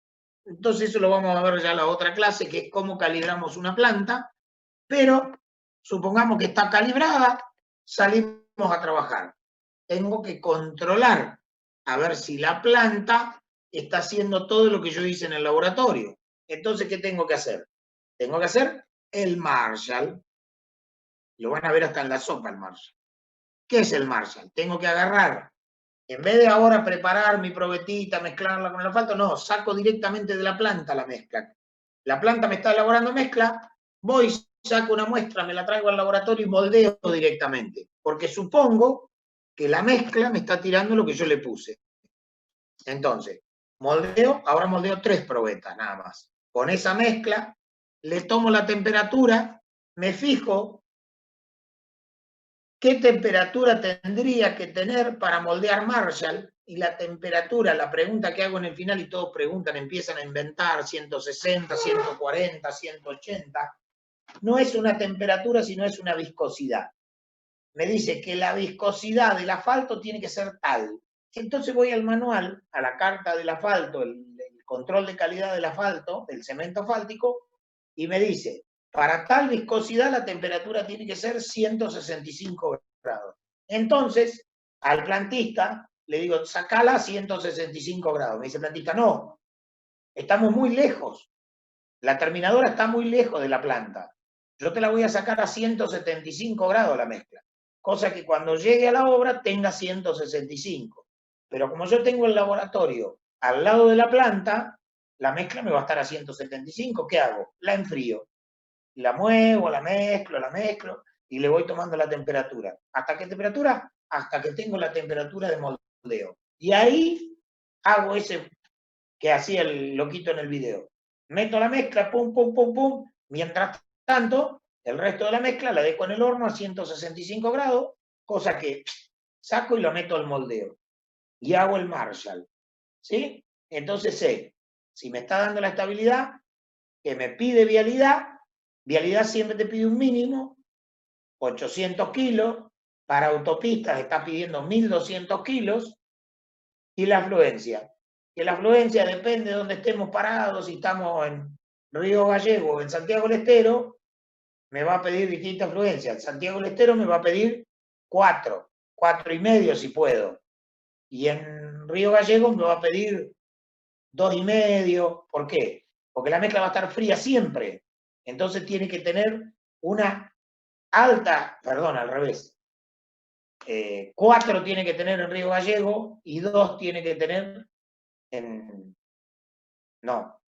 Entonces eso lo vamos a ver ya en la otra clase, que es cómo calibramos una planta, pero supongamos que está calibrada, salimos a trabajar. Tengo que controlar a ver si la planta está haciendo todo lo que yo hice en el laboratorio. Entonces, ¿qué tengo que hacer? Tengo que hacer el Marshall. Lo van a ver hasta en la sopa el Marshall. ¿Qué es el Marshall? Tengo que agarrar, en vez de ahora preparar mi probetita, mezclarla con el asfalto, no, saco directamente de la planta la mezcla. La planta me está elaborando mezcla, voy, saco una muestra, me la traigo al laboratorio y moldeo directamente, porque supongo que la mezcla me está tirando lo que yo le puse. Entonces, moldeo, ahora moldeo 3 probetas nada más. Con esa mezcla, le tomo la temperatura, me fijo qué temperatura tendría que tener para moldear Marshall, y la temperatura, la pregunta que hago en el final, y todos preguntan, empiezan a inventar 160, 140, 180, no es una temperatura, sino es una viscosidad. Me dice que la viscosidad del asfalto tiene que ser tal. Entonces voy al manual, a la carta del asfalto, el control de calidad del asfalto, del cemento asfáltico, y me dice, para tal viscosidad la temperatura tiene que ser 165 grados. Entonces, al plantista le digo, sacala a 165 grados. Me dice el plantista, no, estamos muy lejos. La terminadora está muy lejos de la planta. Yo te la voy a sacar a 175 grados la mezcla. Cosa que cuando llegue a la obra tenga 165. Pero como yo tengo el laboratorio al lado de la planta, la mezcla me va a estar a 175. ¿Qué hago? La enfrío. La muevo, la mezclo, y le voy tomando la temperatura. ¿Hasta qué temperatura? Hasta que tengo la temperatura de moldeo. Y ahí hago ese que hacía el loquito en el video. Meto la mezcla, pum, pum, pum, pum. Mientras tanto, el resto de la mezcla la dejo en el horno a 165 grados, cosa que saco y lo meto al moldeo. Y hago el Marshall. ¿Sí? Entonces sé, si me está dando la estabilidad, que me pide vialidad siempre te pide un mínimo, 800 kilos, para autopistas está pidiendo 1200 kilos, y la afluencia. Que la afluencia depende de dónde estemos parados, si estamos en Río Gallego o en Santiago del Estero, me va a pedir distinta afluencia. En Santiago del Estero me va a pedir 4, 4,5 si puedo. Y en Río Gallego me va a pedir 2,5. ¿Por qué? Porque la mezcla va a estar fría siempre. Entonces tiene que tener una alta, perdón, al revés. 4 tiene que tener en Río Gallego y 2 tiene que tener en... No.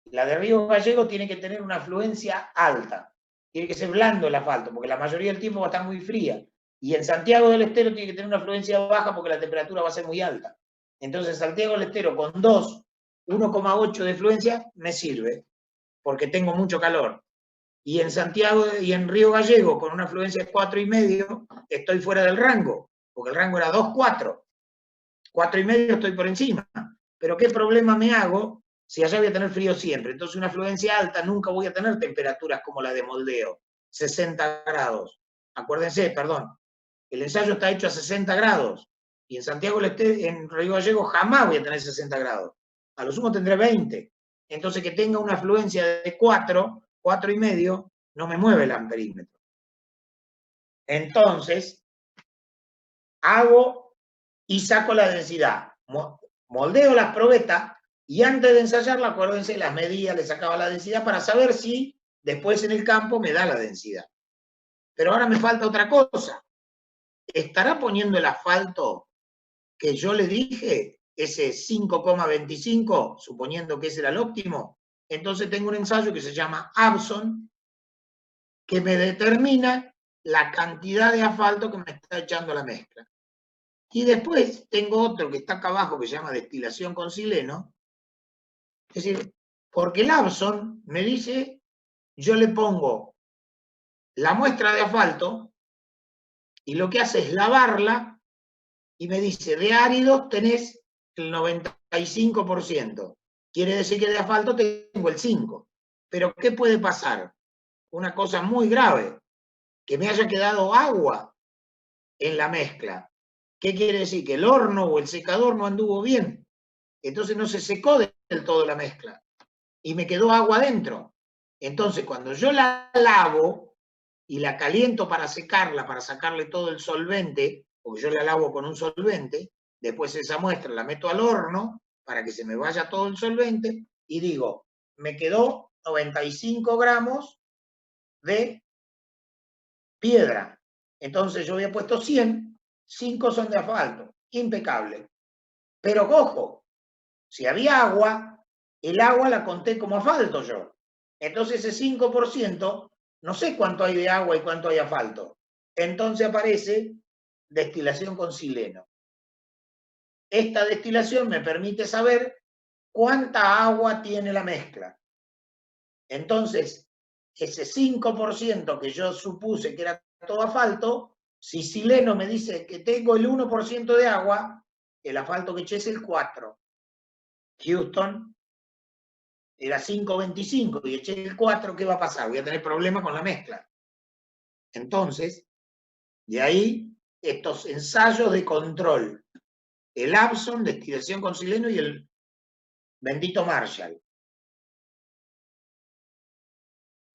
La de Río Gallego tiene que tener una afluencia alta. Tiene que ser blando el asfalto, porque la mayoría del tiempo va a estar muy fría. Y en Santiago del Estero tiene que tener una afluencia baja porque la temperatura va a ser muy alta. Entonces Santiago del Estero con 2, 1,8 de afluencia me sirve, porque tengo mucho calor. Y en Santiago y en Río Gallego con una afluencia de 4,5 estoy fuera del rango, porque el rango era 2,4. 4,5 estoy por encima. Pero ¿qué problema me hago si allá voy a tener frío siempre? Entonces una afluencia alta nunca voy a tener temperaturas como la de moldeo, 60 grados. Acuérdense, perdón, el ensayo está hecho a 60 grados. Y en Santiago del Estero, en Río Gallego jamás voy a tener 60 grados. A lo sumo tendré 20. Entonces que tenga una afluencia de 4, 4,5, no me mueve el amperímetro. Entonces, hago y saco la densidad. Moldeo las probetas y antes de ensayarla, acuérdense, las medía, le sacaba la densidad para saber si después en el campo me da la densidad. Pero ahora me falta otra cosa. ¿Estará poniendo el asfalto que yo le dije, ese 5,25, suponiendo que ese era el óptimo? Entonces tengo un ensayo que se llama Abson, que me determina la cantidad de asfalto que me está echando la mezcla. Y después tengo otro que está acá abajo que se llama destilación con sileno. Es decir, porque el Abson me dice, yo le pongo la muestra de asfalto y lo que hace es lavarla y me dice, de áridos tenés el 95%. Quiere decir que de asfalto tengo el 5%. Pero ¿qué puede pasar? Una cosa muy grave, que me haya quedado agua en la mezcla. ¿Qué quiere decir? Que el horno o el secador no anduvo bien. Entonces no se secó de del todo la mezcla. Y me quedó agua adentro. Entonces, cuando yo la lavo y la caliento para secarla, para sacarle todo el solvente, porque yo la lavo con un solvente, después esa muestra la meto al horno para que se me vaya todo el solvente y digo, me quedó 95 gramos de piedra. Entonces yo había puesto 100, 5 son de asfalto, impecable. Pero ojo, si había agua, el agua la conté como asfalto yo. Entonces ese 5%, no sé cuánto hay de agua y cuánto hay de asfalto. Entonces aparece destilación con sileno. Esta destilación me permite saber cuánta agua tiene la mezcla. Entonces, ese 5% que yo supuse que era todo asfalto, si sileno me dice que tengo el 1% de agua, el asfalto que eché es el 4%. Houston era 5,25 y eché el 4, ¿qué va a pasar? Voy a tener problemas con la mezcla. Entonces, de ahí estos ensayos de control. El Abson, destilación con sileno y el bendito Marshall.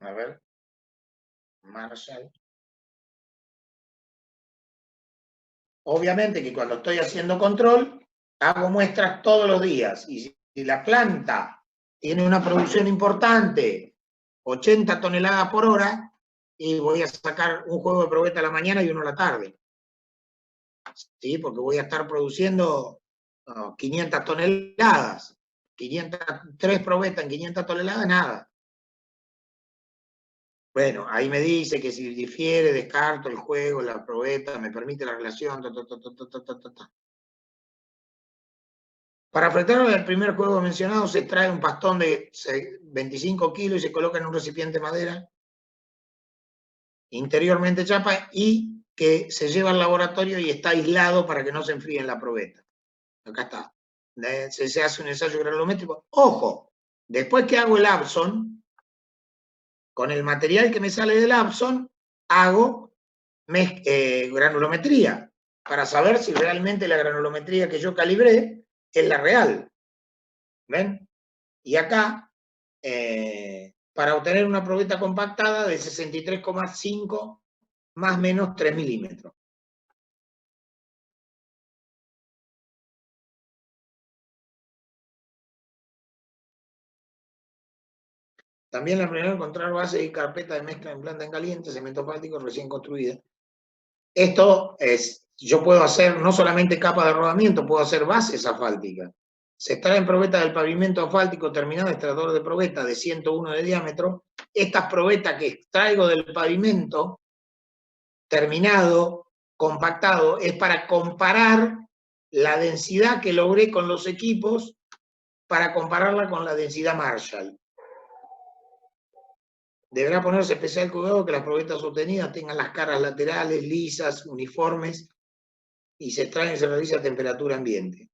A ver. Marshall. Obviamente que cuando estoy haciendo control, hago muestras todos los días. Y si la planta tiene una producción importante, 80 toneladas por hora, y voy a sacar un juego de probeta a la mañana y uno a la tarde. ¿Sí? Porque voy a estar produciendo 500 toneladas. 3 probetas en 500 toneladas, nada. Bueno, ahí me dice que si difiere, descarto el juego, la probeta, me permite la relación, Para fretar el primer juego mencionado se extrae un pastón de 25 kilos y se coloca en un recipiente de madera, interiormente chapa, y que se lleva al laboratorio y está aislado para que no se enfríe en la probeta. Acá está. Se hace un ensayo granulométrico. Ojo, después que hago el Abson, con el material que me sale del Abson, hago granulometría, para saber si realmente la granulometría que yo calibré es la real. ¿Ven? Y acá, para obtener una probeta compactada de 63,5 más o menos 3 milímetros. También la primera encontrar base y carpeta de mezcla en planta en caliente, cemento asfáltico recién construida. Esto es, yo puedo hacer no solamente capa de rodamiento, puedo hacer bases asfálticas. Se extraen probetas del pavimento asfáltico terminado, extractor de probeta de 101 de diámetro. Estas probetas que extraigo del pavimento terminado, compactado, es para comparar la densidad que logré con los equipos, para compararla con la densidad Marshall. Deberá ponerse especial cuidado que las probetas obtenidas tengan las caras laterales, lisas, uniformes, y se extraen y se realiza a temperatura ambiente.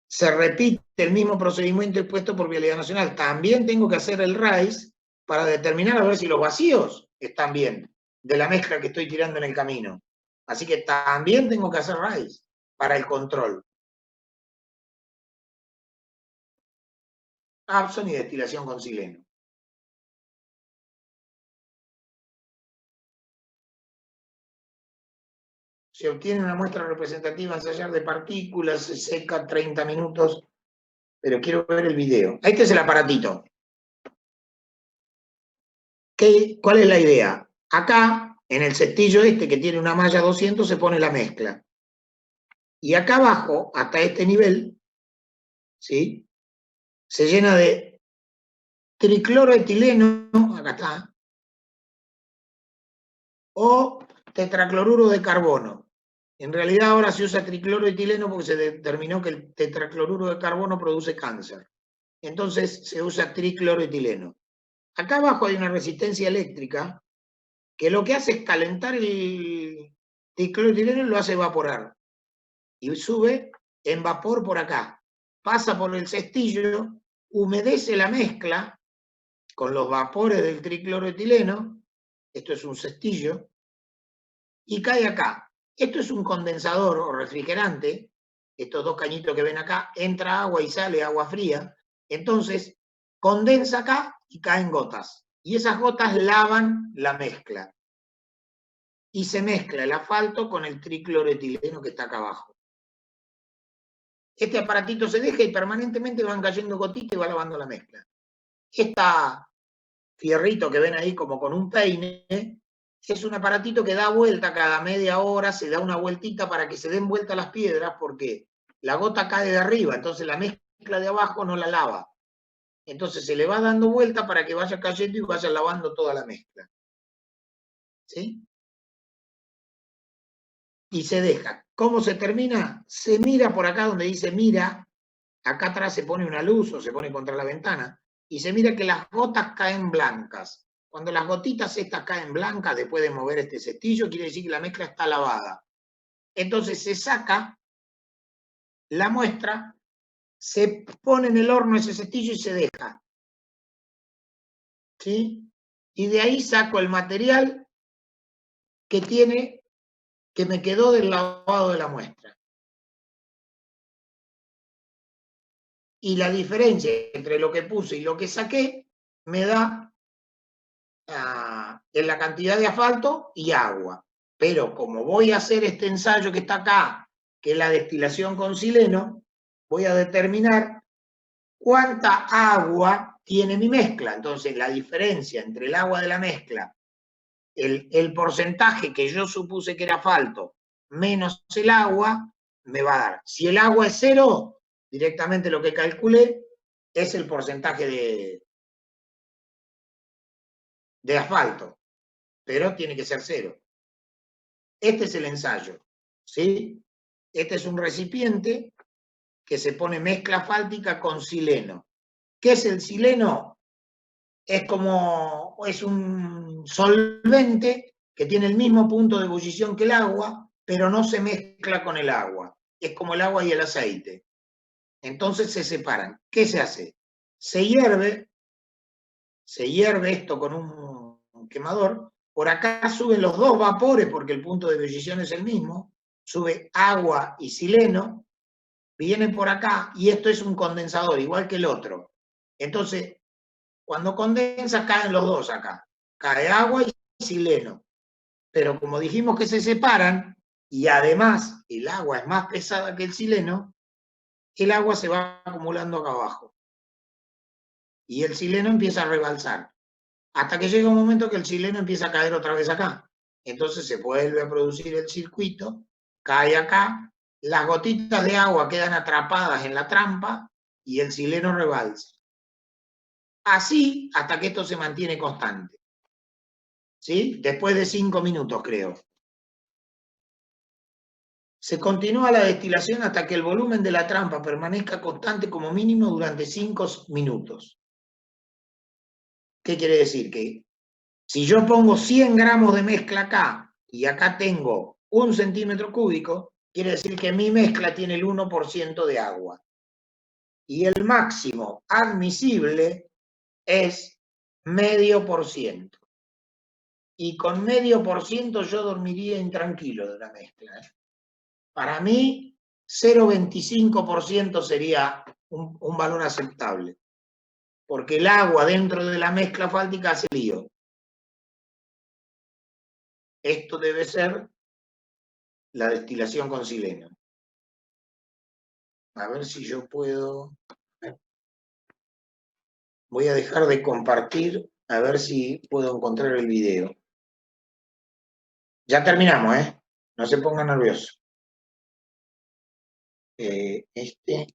Se repite el mismo procedimiento expuesto por Vialidad Nacional. También tengo que hacer el RAIS para determinar a ver si los vacíos están bien de la mezcla que estoy tirando en el camino. Así que también tengo que hacer RAIS para el control. Abson y destilación con sileno. Se obtiene una muestra representativa a ensayar de partículas, se seca 30 minutos, pero quiero ver el video. Este es el aparatito. ¿Cuál es la idea? Acá, en el cestillo este que tiene una malla 200, se pone la mezcla. Y acá abajo, hasta este nivel, ¿sí?, se llena de tricloroetileno, acá está, o tetracloruro de carbono. En realidad ahora se usa tricloroetileno porque se determinó que el tetracloruro de carbono produce cáncer. Entonces se usa tricloroetileno. Acá abajo hay una resistencia eléctrica que lo que hace es calentar el tricloroetileno y lo hace evaporar. Y sube en vapor por acá. Pasa por el cestillo, humedece la mezcla con los vapores del tricloroetileno. Esto es un cestillo. Y cae acá. Esto es un condensador o refrigerante estos dos cañitos que ven acá, entra agua y sale agua fría, entonces condensa acá y caen gotas. Y esas gotas lavan la mezcla. Y se mezcla el asfalto con el tricloroetileno que está acá abajo. Este aparatito se deja y permanentemente van cayendo gotitas y va lavando la mezcla. Esta fierrito que ven ahí como con un peine, es un aparatito que da vuelta cada media hora, se da una vueltita para que se den vuelta las piedras, porque la gota cae de arriba, entonces la mezcla de abajo no la lava. Entonces se le va dando vuelta para que vaya cayendo y vaya lavando toda la mezcla. ¿Sí? Y se deja. ¿Cómo se termina? Se mira por acá donde dice mira, acá atrás se pone una luz o se pone contra la ventana, y se mira que las gotas caen blancas. Cuando las gotitas estas caen blancas, después de mover este cestillo, quiere decir que la mezcla está lavada. Entonces se saca la muestra, se pone en el horno ese cestillo y se deja. ¿Sí? Y de ahí saco el material que me quedó del lavado de la muestra. Y la diferencia entre lo que puse y lo que saqué me da en la cantidad de asfalto y agua. Pero como voy a hacer este ensayo que está acá, que es la destilación con sileno, voy a determinar cuánta agua tiene mi mezcla. Entonces la diferencia entre el agua de la mezcla, el porcentaje que yo supuse que era asfalto, menos el agua, me va a dar. Si el agua es 0, directamente lo que calculé es el porcentaje de asfalto, pero tiene que ser 0. Este es el ensayo, ¿sí? Este es un recipiente que se pone mezcla asfáltica con sileno. ¿Qué es el sileno? Es un solvente que tiene el mismo punto de ebullición que el agua, pero no se mezcla con el agua. Es como el agua y el aceite. Entonces se separan. ¿Qué se hace? Se hierve esto con un quemador. Por acá suben los dos vapores porque el punto de ebullición es el mismo. Sube agua y sileno. Vienen por acá y esto es un condensador, igual que el otro. Entonces, cuando condensa, caen los dos acá. Cae agua y sileno. Pero como dijimos que se separan, y además el agua es más pesada que el sileno, el agua se va acumulando acá abajo. Y el sileno empieza a rebalsar. Hasta que llega un momento que el sileno empieza a caer otra vez acá. Entonces se vuelve a producir el circuito, cae acá, las gotitas de agua quedan atrapadas en la trampa y el sileno rebalsa. Así hasta que esto se mantiene constante. ¿Sí? Después de 5 minutos, creo. Se continúa la destilación hasta que el volumen de la trampa permanezca constante como mínimo durante 5 minutos. ¿Qué quiere decir? Que si yo pongo 100 gramos de mezcla acá y acá tengo 1 centímetro cúbico, quiere decir que mi mezcla tiene el 1% de agua. Y el máximo admisible es 0,5%. Y con 0,5% yo dormiría intranquilo de la mezcla. Para mí, 0,25% sería un valor aceptable. Porque el agua dentro de la mezcla asfáltica hace lío. Esto debe ser la destilación con sileno. A ver si yo puedo... Voy a dejar de compartir, a ver si puedo encontrar el video. Ya terminamos, ¿eh? No se pongan nerviosos. Este.